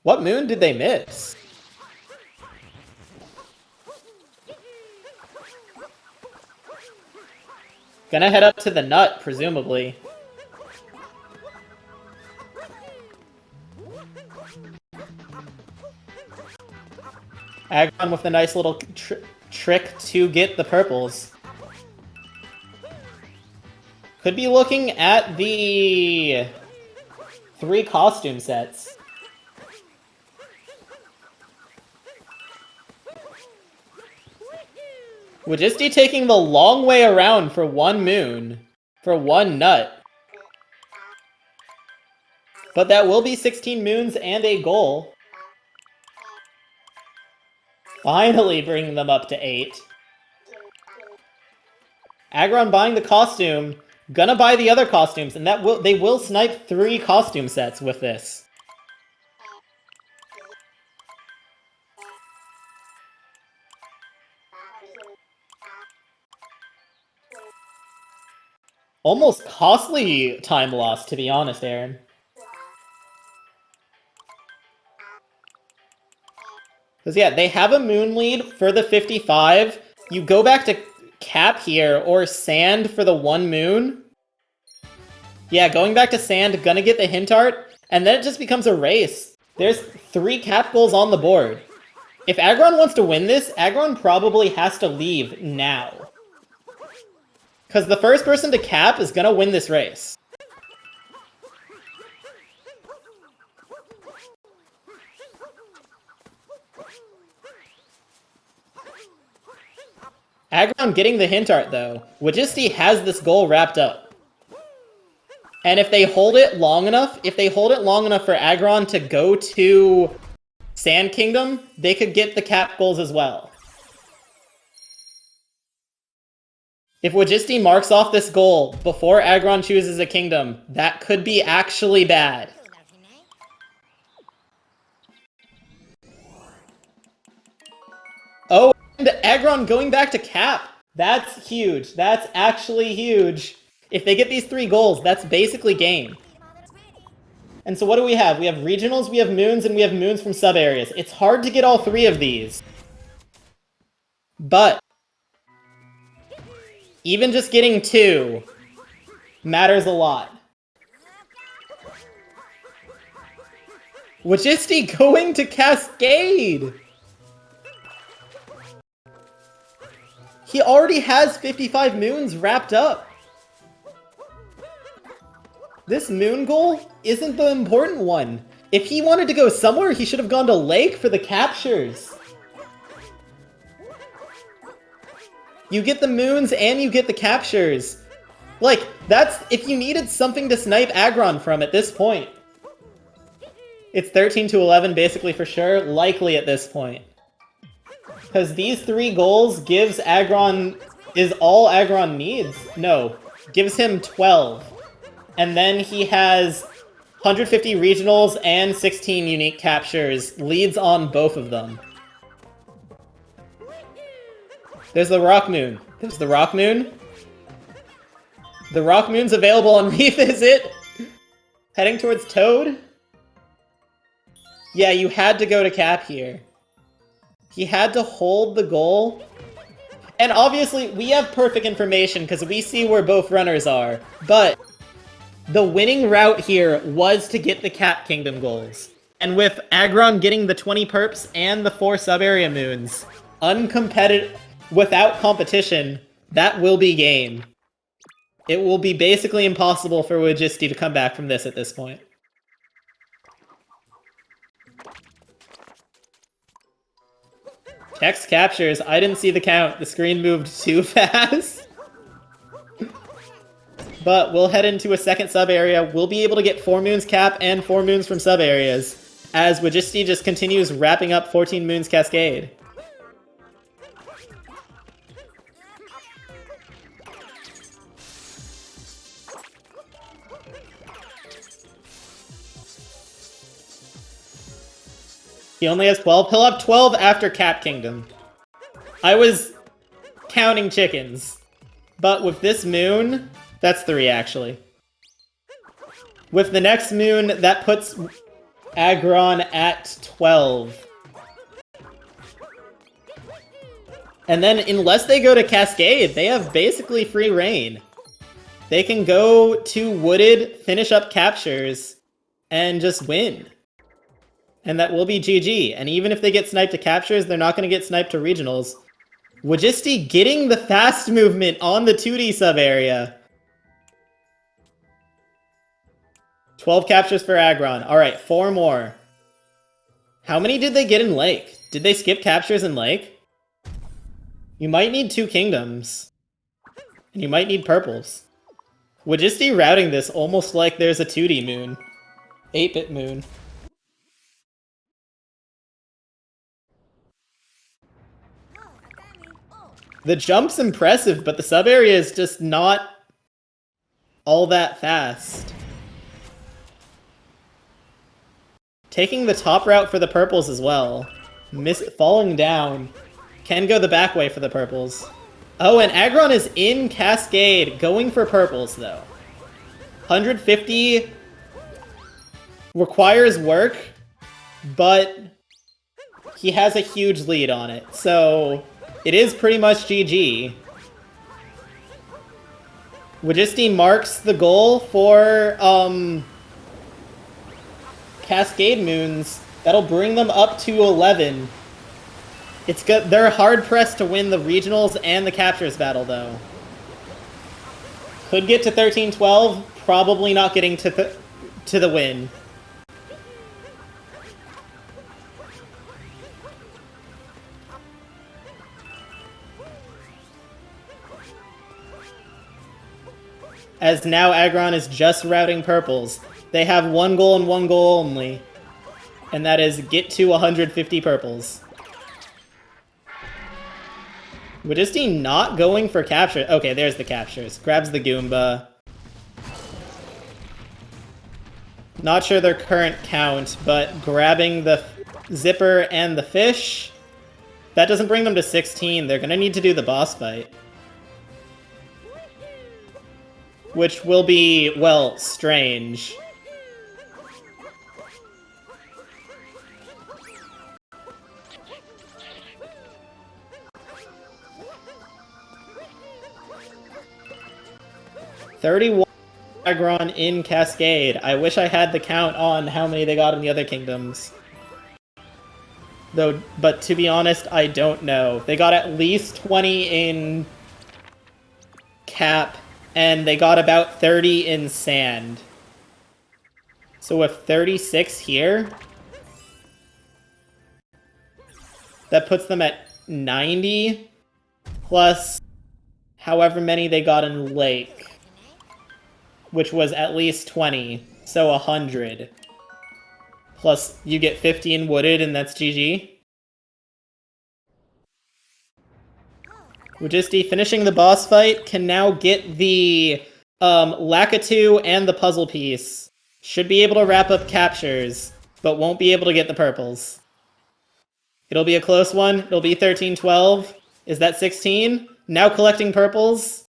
Speaker 1: What moon did they miss? Gonna head up to the nut, presumably. Aggron with a nice little trick to get the purples. Could be looking at the 3 costume sets. wjstie taking the long way around for 1 moon. For 1 nut. But that will be 16 moons and a goal. Finally bringing them up to 8. Aggron buying the costume. Gonna buy the other costumes, and they will snipe 3 costume sets with this. Almost costly time loss, to be honest, Aaron. Because, yeah, they have a moon lead for the 55. You go back to cap here, or sand for the 1 moon. Yeah, going back to sand, gonna get the hint art, and then it just becomes a race. There's 3 cap goals on the board. If Aggron wants to win this, Aggron probably has to leave now. Because the first person to cap is gonna win this race. Aggron getting the hint art, though. wjstie has this goal wrapped up. And if they hold it long enough for Aggron to go to Sand Kingdom, they could get the cap goals as well. If wjstie marks off this goal before Aggron chooses a kingdom, that could be actually bad. Oh, and Aggron going back to cap. That's huge. That's actually huge. If they get these 3 goals, that's basically game. And so what do we have? We have regionals, we have moons, and we have moons from sub-areas. It's hard to get all 3 of these. But even just getting 2 matters a lot. wjstie going to Cascade! He already has 55 moons wrapped up. This moon goal isn't the important one. If he wanted to go somewhere, he should have gone to Lake for the captures. You get the moons and you get the captures. Like, that's if you needed something to snipe Aggron from at this point. It's 13 to 11 basically for sure, likely at this point. Because these 3 goals gives Aggron, is all Aggron needs. No, gives him 12. And then he has 150 regionals and 16 unique captures, leads on both of them. There's the Rock Moon. There's the Rock Moon. The Rock Moon's available on Revisit. Heading towards Toad. Yeah, you had to go to cap here. He had to hold the goal. And obviously, we have perfect information because we see where both runners are. But the winning route here was to get the Cap Kingdom goals. And with Aggron getting the 20 perps and the 4 sub-area moons, uncompetitive, without competition, that will be game. It will be basically impossible for wjstie to come back from this at this point. Text captures. I didn't see the count. The screen moved too fast. But we'll head into a second sub-area. We'll be able to get 4 moons cap and 4 moons from sub-areas, as wjstie just continues wrapping up 14 moons Cascade. He only has 12. He'll have 12 after Cap Kingdom. I was counting chickens. But with this moon, that's 3 actually. With the next moon, that puts Aggron at 12. And then unless they go to Cascade, they have basically free reign. They can go to Wooded, finish up captures, and just win. And that will be GG. And even if they get sniped to captures, they're not going to get sniped to regionals. wjstie getting the fast movement on the 2D sub-area. 12 captures for Aggron. Alright, 4 more. How many did they get in Lake? Did they skip captures in Lake? You might need 2 kingdoms. And you might need purples. wjstie routing this almost like there's a 2D moon. 8-bit moon. The jump's impressive, but the sub-area is just not all that fast. Taking the top route for the purples as well. Falling down. Can go the back way for the purples. Oh, and Aggron is in Cascade, going for purples, though. 150 requires work, but he has a huge lead on it, so it is pretty much GG. wjstie marks the goal for Cascade moons. That'll bring them up to 11. It's good. They're hard pressed to win the regionals and the captures battle, though. Could get to 13-12. Probably not getting to the win. As now Aggron is just routing purples. They have 1 goal and 1 goal only. And that is get to 150 purples. wjstie not going for capture. Okay, there's the captures. Grabs the Goomba. Not sure their current count, but grabbing the zipper and the fish. That doesn't bring them to 16. They're gonna need to do the boss fight. Which will be, well, strange. AwesomeAggron in Cascade. I wish I had the count on how many they got in the other kingdoms. Though, but to be honest, I don't know. They got at least 20 in Cap, and they got about 30 in Sand. So with 36 here, that puts them at 90, plus however many they got in Lake, which was at least 20, so 100. Plus, you get 50 in Wooded, and that's GG. wjstie, finishing the boss fight, can now get the Lakitu and the puzzle piece. Should be able to wrap up captures, but won't be able to get the purples. It'll be a close one. It'll be 13-12. Is that 16? Now collecting purples.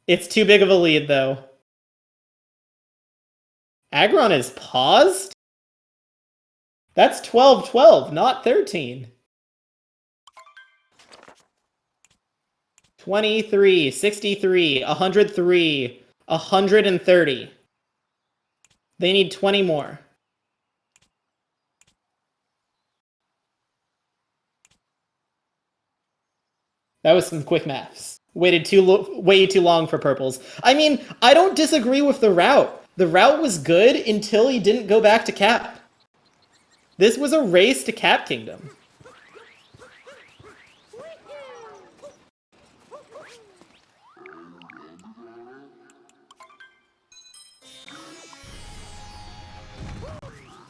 Speaker 1: It's too big of a lead, though. Aggron is paused? That's 12-12, not 13. 23, 63, 103, 130. They need 20 more. That was some quick maths. Waited way too long for purples. I mean, I don't disagree with the route. The route was good until he didn't go back to Cap. This was a race to Cap Kingdom.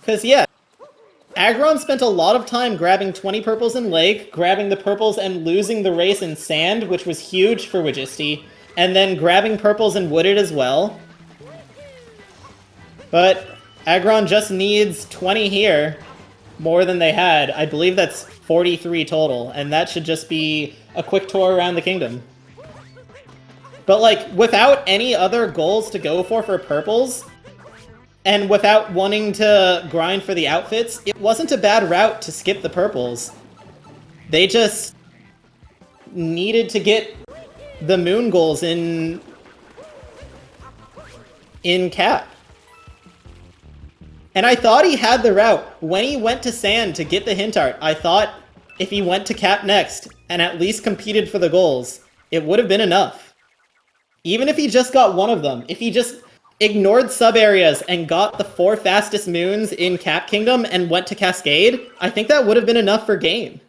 Speaker 1: Because, yeah, Aggron spent a lot of time grabbing 20 purples in Lake, grabbing the purples and losing the race in Sand, which was huge for wjstie, and then grabbing purples in Wooded as well. But Aggron just needs 20 here, more than they had. I believe that's 43 total, and that should just be a quick tour around the kingdom. But, like, without any other goals to go for purples, and without wanting to grind for the outfits, it wasn't a bad route to skip the purples. They just needed to get the moon goals in Cap. And I thought he had the route. When he went to Sand to get the hint art, I thought if he went to Cap next and at least competed for the goals, it would have been enough. Even if he just got one of them, if he just ignored sub-areas and got the 4 fastest moons in Cap Kingdom and went to Cascade, I think that would have been enough for game.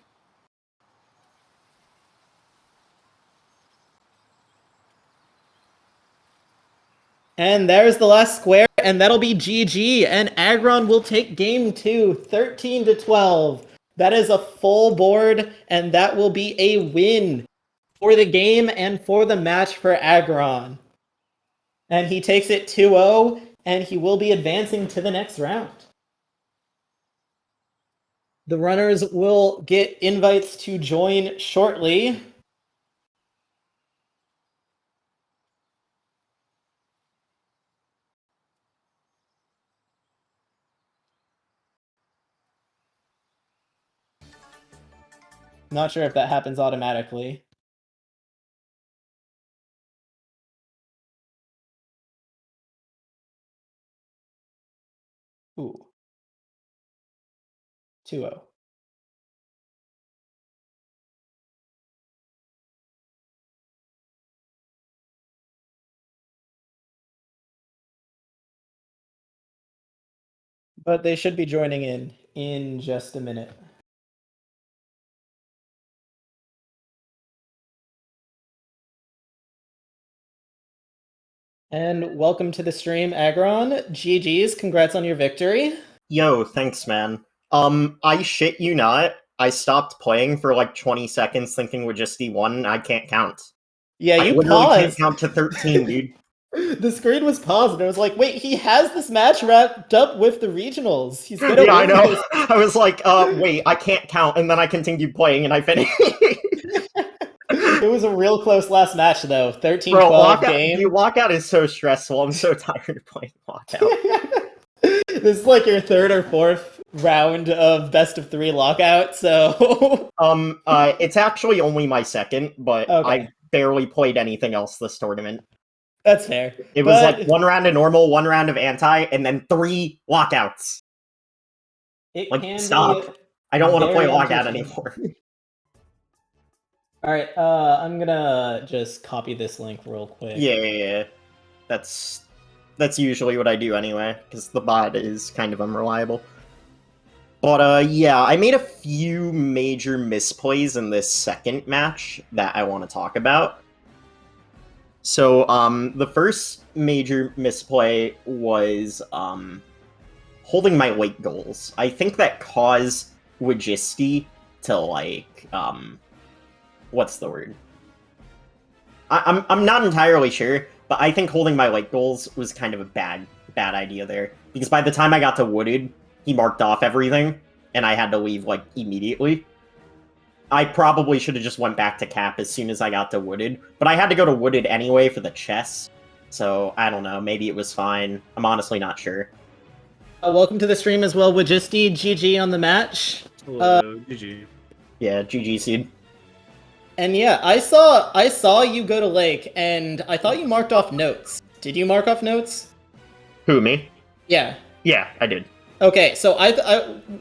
Speaker 1: And there's the last square, and that'll be GG, and Aggron will take game 2, 13-12. That is a full board, and that will be a win for the game and for the match for Aggron. And he takes it 2-0, and he will be advancing to the next round. The runners will get invites to join shortly. Not sure if that happens automatically. Ooh. 2-0. But they should be joining in just a minute. And welcome to the stream, Aggron. GG's, congrats on your victory.
Speaker 3: Yo, thanks, man. I shit you not. I stopped playing for like 20 seconds thinking wjstie won, and I can't count.
Speaker 1: Yeah,
Speaker 3: I
Speaker 1: you
Speaker 3: literally can't
Speaker 1: paused.
Speaker 3: count to 13, dude.
Speaker 1: The screen was paused, and I was like, wait, he has this match wrapped up with the regionals. He's gonna
Speaker 3: Yeah, I
Speaker 1: win
Speaker 3: know.
Speaker 1: this.
Speaker 3: I was like, wait, I can't count, and then I continued playing, and I finished.
Speaker 1: It was a real close last match, though. 13-12
Speaker 3: Bro, lockout,
Speaker 1: game.
Speaker 3: dude, lockout is so stressful. I'm so tired of playing lockout.
Speaker 1: This is like your third or fourth round of best of 3 lockout, so
Speaker 3: It's actually only my second, but
Speaker 1: Okay.
Speaker 3: I barely played anything else this tournament.
Speaker 1: that's fair.
Speaker 3: It was
Speaker 1: But
Speaker 3: like 1 round of normal, 1 round of anti, and then 3 lockouts.
Speaker 1: it
Speaker 3: Like,
Speaker 1: can
Speaker 3: stop.
Speaker 1: be
Speaker 3: I don't want to play
Speaker 1: very
Speaker 3: lockout
Speaker 1: entertaining.
Speaker 3: anymore.
Speaker 1: All right, I'm gonna just copy this link real quick.
Speaker 3: Yeah. That's usually what I do anyway, because the bot is kind of unreliable. But yeah, I made a few major misplays in this second match that I want to talk about. So, the first major misplay was holding my late goals. I think that caused wjstie to like what's the word? I'm not entirely sure, but I think holding my late goals was kind of a bad idea there, because by the time I got to wooded, he marked off everything, and I had to leave like immediately. I probably should have just went back to cap as soon as I got to wooded, but I had to go to wooded anyway for the chess, so I don't know, maybe it was fine. I'm honestly not sure.
Speaker 1: Welcome to the stream as well, wjstie. GG on the match.
Speaker 4: Hello, GG.
Speaker 3: Yeah, GG seed.
Speaker 1: And yeah, I saw you go to lake, and I thought you marked off notes. Did you mark off notes?
Speaker 3: Who, me?
Speaker 1: Yeah.
Speaker 3: Yeah, I did.
Speaker 1: Okay, so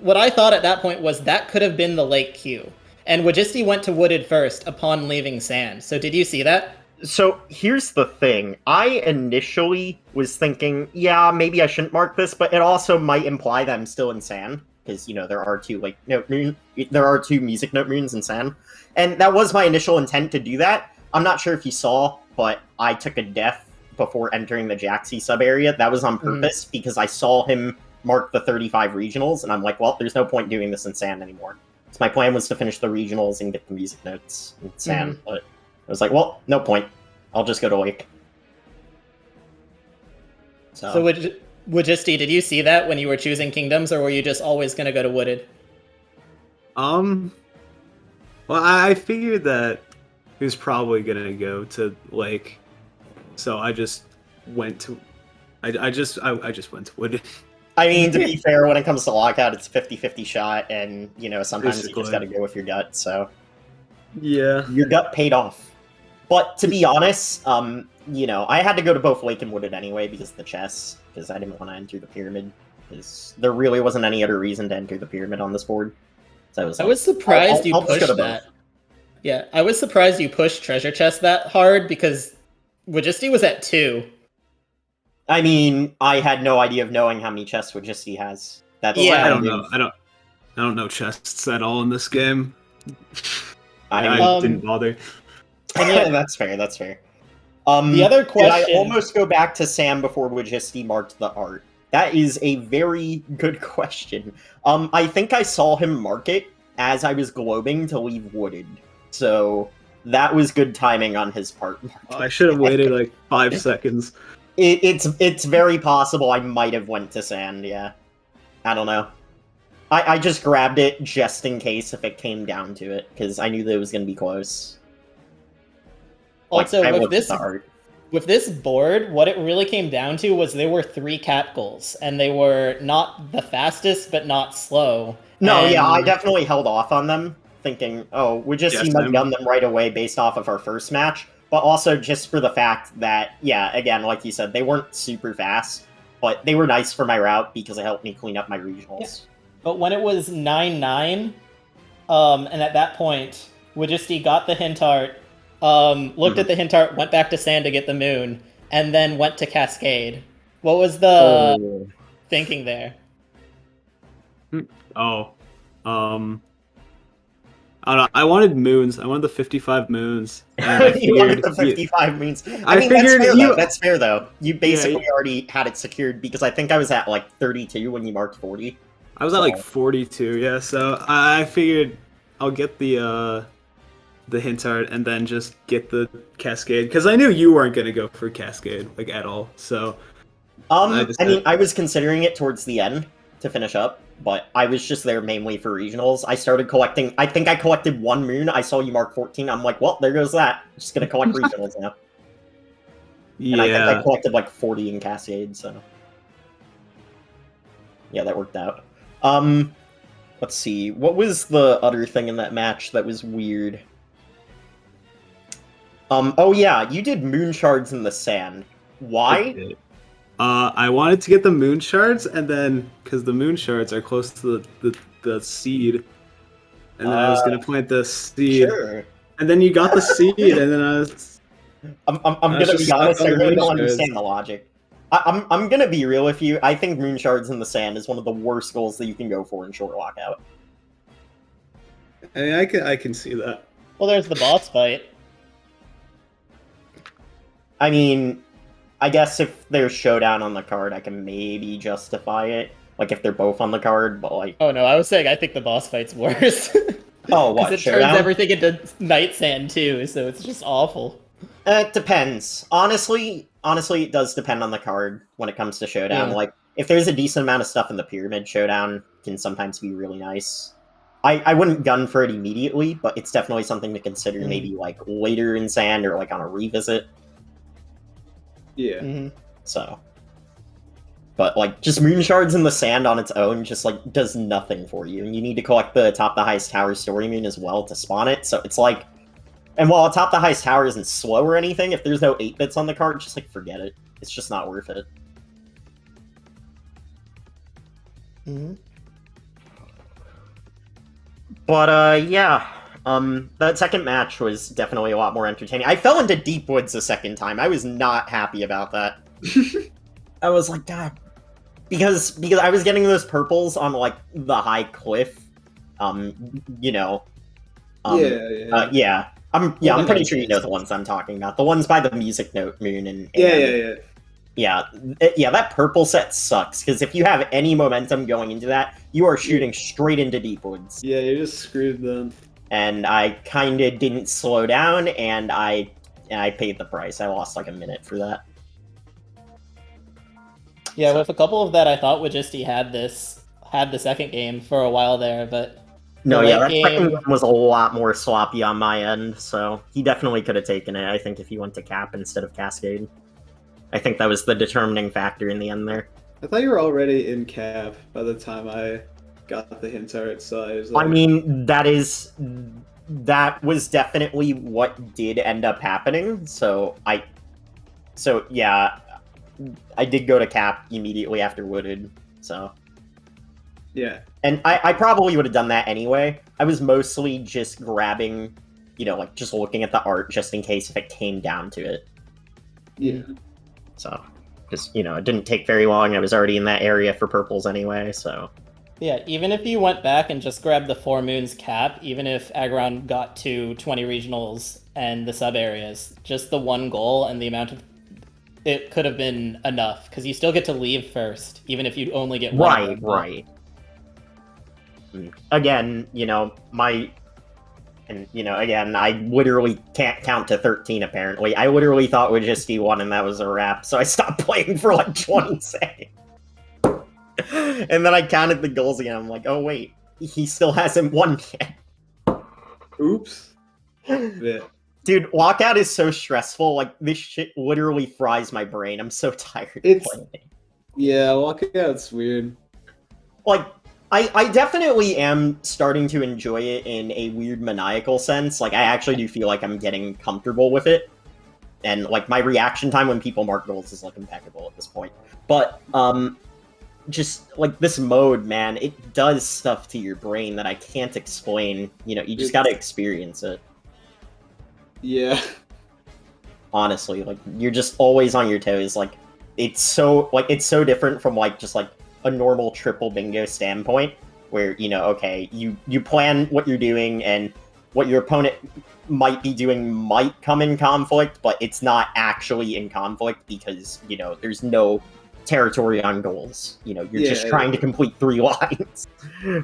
Speaker 1: what I thought at that point was that could have been the lake queue, and wjstie went to wooded first upon leaving sand. So did you see that?
Speaker 3: So here's the thing. I initially was thinking, yeah, maybe I shouldn't mark this, but it also might imply that I'm still in sand, because there are two music note moons in sand. And that was my initial intent to do that. I'm not sure if you saw, but I took a def before entering the Jaxie sub area. That was on purpose because I saw him mark the 35 regionals, and I'm like, well, there's no point doing this in sand anymore. So my plan was to finish the regionals and get the music notes in sand, but I was like, well, no point. I'll just go to lake.
Speaker 1: So wjstie, did you see that when you were choosing kingdoms, or were you just always going to go to wooded?
Speaker 4: Well, I figured that he was probably gonna go to lake, so I just went to. I just went to wood.
Speaker 3: I mean, to be fair, when it comes to lockout, it's 50-50 shot, and sometimes you
Speaker 4: Basically.
Speaker 3: just gotta go with your gut. So
Speaker 4: Yeah.
Speaker 3: your gut paid off. But to be honest, I had to go to both lake and wooded anyway because of the chess, because I didn't want to enter the pyramid, because there really wasn't any other reason to enter the pyramid on this board. So I was
Speaker 1: surprised you
Speaker 3: I'll just go
Speaker 1: pushed
Speaker 3: to
Speaker 1: that.
Speaker 3: both.
Speaker 1: Yeah, I was surprised you pushed treasure chest that hard, because wjstie was at 2.
Speaker 3: I mean, I had no idea of knowing how many chests wjstie has. That's
Speaker 1: Yeah.
Speaker 4: I don't know. I don't know chests at all in this game.
Speaker 3: I
Speaker 4: I didn't bother.
Speaker 1: And yeah,
Speaker 3: that's fair. That's fair.
Speaker 1: the other question.
Speaker 3: Did I almost go back to Sam before wjstie marked the art? That is a very good question. I think I saw him mark it as I was globing to leave wooded, so that was good timing on his part.
Speaker 4: I should have waited like 5 seconds.
Speaker 3: It's very possible I might have went to sand. Yeah, I don't know. I just grabbed it just in case if it came down to it, because I knew that it was going to be close.
Speaker 1: Also,
Speaker 3: I
Speaker 1: with
Speaker 3: looked at
Speaker 1: this
Speaker 3: the art.
Speaker 1: with this board, what it really came down to was there were 3 cap goals, and they were not the fastest, but not slow.
Speaker 3: No, yeah, I
Speaker 1: And-
Speaker 3: definitely held off on them, thinking, oh, we just
Speaker 4: Yes,
Speaker 3: might have
Speaker 4: I'm-
Speaker 3: done them right away based off of our first match, but also just for the fact that, yeah, again, like you said, they weren't super fast, but they were nice for my route because it helped me clean up my regionals.
Speaker 1: But when it was 9-9, and at that point, wjstie got the hint art, looked at the hint art, went back to sand to get the moon, and then went to Cascade. What was the thinking there?
Speaker 4: Oh, I don't know. I wanted moons. I wanted the 55 moons. And I
Speaker 3: You wanted
Speaker 4: figured,
Speaker 3: the 55 means.
Speaker 4: I
Speaker 3: mean, that's
Speaker 4: figured
Speaker 3: fair,
Speaker 4: you-
Speaker 3: though. That's fair, though. You basically
Speaker 4: Yeah.
Speaker 3: already had it secured, because I think I was at, like, 32 when you marked 40.
Speaker 4: I was at like 42, yeah. So I figured I'll get the hint art and then just get the Cascade because I knew you weren't gonna go for Cascade like at all. So
Speaker 3: I mean, I was considering it towards the end to finish up, but I was just there mainly for regionals. I started collecting. I think I collected one moon. I saw you mark 14. I'm like, well, there goes that. I'm just gonna collect regionals now.
Speaker 4: yeah,
Speaker 3: And I think I collected like 40 in Cascade, so yeah, that worked out. Let's see. What was the other thing in that match that was weird? Oh yeah, you did moon shards in the sand. Why?
Speaker 4: I wanted to get the moon shards, and then because the moon shards are close to the seed, and then I was gonna plant the seed,
Speaker 3: Sure.
Speaker 4: and then you got the seed, and then I was.
Speaker 3: I'm gonna be honest. I really don't understand the logic. I'm gonna be real with you. I think moon shards in the sand is one of the worst goals that you can go for in short lockout.
Speaker 4: I mean, I can see that.
Speaker 1: Well, there's the boss fight.
Speaker 3: I mean, I guess if there's showdown on the card, I can maybe justify it. Like if they're both on the card, but like.
Speaker 1: Oh no, I was saying I think the boss fight's worse.
Speaker 3: Oh, what?
Speaker 1: Because it
Speaker 3: Showdown?
Speaker 1: turns everything into night sand too, so it's just awful.
Speaker 3: It depends. Honestly, it does depend on the card when it comes to showdown.
Speaker 1: Yeah.
Speaker 3: Like, if there's a decent amount of stuff in the pyramid, showdown can sometimes be really nice. I wouldn't gun for it immediately, but it's definitely something to consider maybe like later in sand or like on a revisit.
Speaker 4: Yeah.
Speaker 3: So. But like, just moon shards in the sand on its own just like does nothing for you. And you need to collect the top the highest tower story moon as well to spawn it. So it's like, and while top the highest tower isn't slow or anything, if there's no 8-bits on the card, just like forget it. It's just not worth it. But yeah, that second match was definitely a lot more entertaining. I fell into deep woods a second time. I was not happy about that. I was like, God, because I was getting those purples on like the high cliff. You know. Yeah. I'm pretty sure you know the ones I'm talking about. The ones by the music note moon and yeah, that purple set sucks, because if you have any momentum going into that, you are shooting straight into deep woods.
Speaker 4: Yeah, you just screwed them.
Speaker 3: And I kind of didn't slow down, and I paid the price. I lost like a minute for that.
Speaker 1: Yeah, with a couple of that, I thought wjstie had the second game for a while there, but
Speaker 3: no, yeah, that
Speaker 1: game...
Speaker 3: second one was a lot more sloppy on my end, so he definitely could have taken it, I think, if he went to Cap instead of Cascade. I think that was the determining factor in the end there.
Speaker 4: I thought you were already in Cap by the time I got the hint art, so I was like...
Speaker 3: I mean, that was definitely what did end up happening, so yeah, I did go to Cap immediately after Wooded, so...
Speaker 4: Yeah.
Speaker 3: And I probably would have done that anyway. I was mostly just grabbing, you know, like, just looking at the art just in case if it came down to it.
Speaker 4: Yeah.
Speaker 3: So, because, you know, it didn't take very long. I was already in that area for purples anyway, so...
Speaker 1: Yeah, even if you went back and just grabbed the 4 moons cap, even if Aggron got to 20 regionals and the sub-areas, just the one goal and the amount of... It could have been enough, because you still get to leave first, even if you only get one.
Speaker 3: Right. Again, you know, again, I literally can't count to 13, apparently. I literally thought wjstie won and that was a wrap, so I stopped playing for like 20 seconds. And then I counted the goals again. I'm like, oh wait, he still hasn't won yet.
Speaker 4: Oops. Yeah.
Speaker 3: Dude, lockout is so stressful. Like, this shit literally fries my brain. I'm so tired of playing it.
Speaker 4: Yeah, lockout's weird.
Speaker 3: Like, I definitely am starting to enjoy it in a weird maniacal sense. Like, I actually do feel like I'm getting comfortable with it. And, like, my reaction time when people mark goals is, like, impeccable at this point. But, just, like, this mode, man, it does stuff to your brain that I can't explain. You know, you just gotta experience it.
Speaker 4: Yeah.
Speaker 3: Honestly, like, you're just always on your toes. Like, it's so different from, like, just, like, a normal triple bingo standpoint, where, you know, okay, you plan what you're doing, and what your opponent might be doing might come in conflict, but it's not actually in conflict because, you know, there's no territory on goals. You know, you're just
Speaker 4: Yeah.
Speaker 3: trying to complete 3 lines.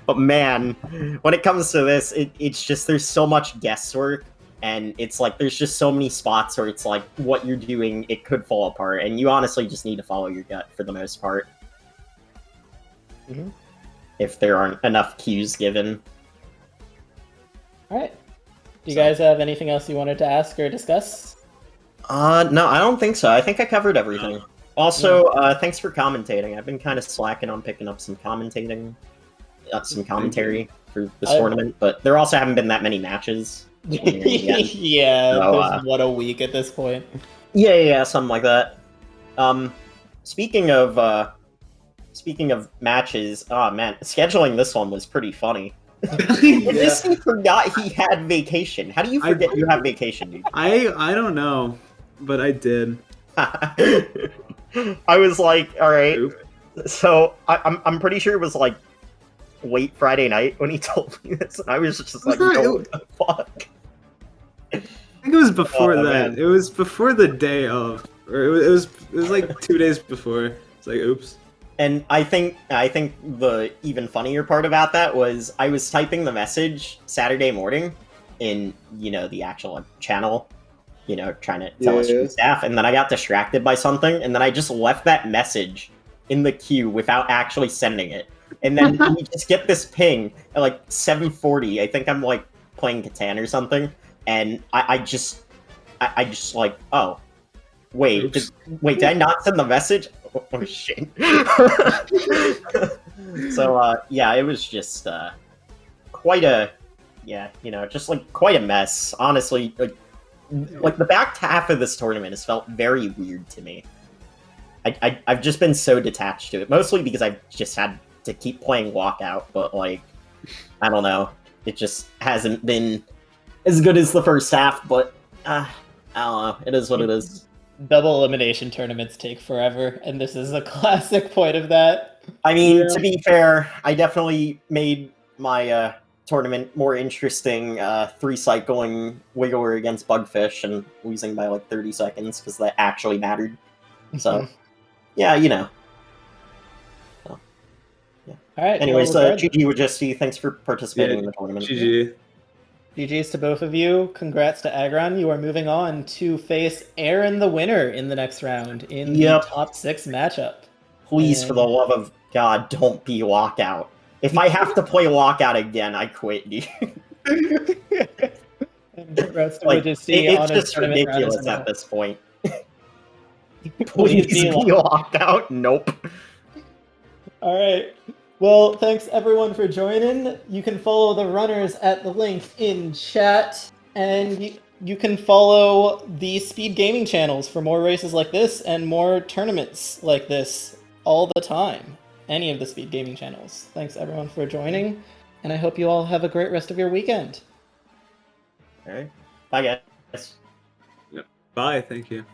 Speaker 3: But man, when it comes to this, it's just there's so much guesswork, and it's like there's just so many spots where it's like what you're doing, it could fall apart, and you honestly just need to follow your gut for the most part.
Speaker 1: Mhm.
Speaker 3: If there aren't enough cues given.
Speaker 1: All right. Do you guys have anything else you wanted to ask or discuss?
Speaker 3: No, I don't think so. I think I covered everything. Also, thanks for commentating. I've been kind of slacking on picking up some commentating, some commentary for this tournament, but there also haven't been that many matches.
Speaker 1: Yeah,
Speaker 3: So,
Speaker 1: there's what, a week at this point.
Speaker 3: Yeah, something like that. Speaking of matches, oh man, scheduling this one was pretty funny. This he forgot he had vacation. How do you forget you have vacation, dude?
Speaker 4: I don't know, but I did.
Speaker 3: I was like, all right. So I'm pretty sure it was like late Friday night when he told me this, and I was just like, no, what the fuck?
Speaker 4: I think it was before that.
Speaker 3: Man.
Speaker 4: It was before the day of, or it was like 2 days before. It's like, oops.
Speaker 3: And I think the even funnier part about that was I was typing the message Saturday morning in, you know, the actual channel, you know, trying to tell us staff, and then I got distracted by something, and then I just left that message in the queue without actually sending it. And then we just get this ping at like 7:40. I think I'm like playing Catan or something, and I just like, oh, wait, did I not send the message? Oh shit. So yeah, it was just quite a just like quite a mess. Honestly, like the back half of this tournament has felt very weird to me. I've just been so detached to it, mostly because I've just had to keep playing Walkout, but like I don't know, it just hasn't been as good as the first half, but I don't know, it is what it is.
Speaker 1: Double elimination tournaments take forever, and this is a classic point of that.
Speaker 3: I mean, to be fair, I definitely made my tournament more interesting 3-cycling Wiggler against Bugfish and losing by like 30 seconds because that actually mattered. So, yeah, you know. So, yeah.
Speaker 1: All right.
Speaker 3: Anyways,
Speaker 1: well,
Speaker 3: GG wjstie, thanks for participating in the tournament.
Speaker 4: GG.
Speaker 1: GG's to both of you. Congrats to Aggron. You are moving on to face Aaron, the winner, in the next round in the top 6 matchup.
Speaker 3: Please, for the love of God, don't be Lockout. If I have to play Lockout again, I quit, dude.
Speaker 1: Congrats to
Speaker 3: Like,
Speaker 1: wjstie
Speaker 3: it's
Speaker 1: on
Speaker 3: just
Speaker 1: a tournament round as
Speaker 3: ridiculous
Speaker 1: well.
Speaker 3: at this point.
Speaker 1: Please
Speaker 3: Please
Speaker 1: be
Speaker 3: be Lockout. Nope.
Speaker 1: All right. Well, thanks everyone for joining. You can follow the runners at the link in chat, and you can follow the Speed Gaming channels for more races like this and more tournaments like this all the time. Any of the Speed Gaming channels. Thanks everyone for joining, and I hope you all have a great rest of your weekend.
Speaker 3: All right. Bye, guys.
Speaker 4: Bye. Thank you.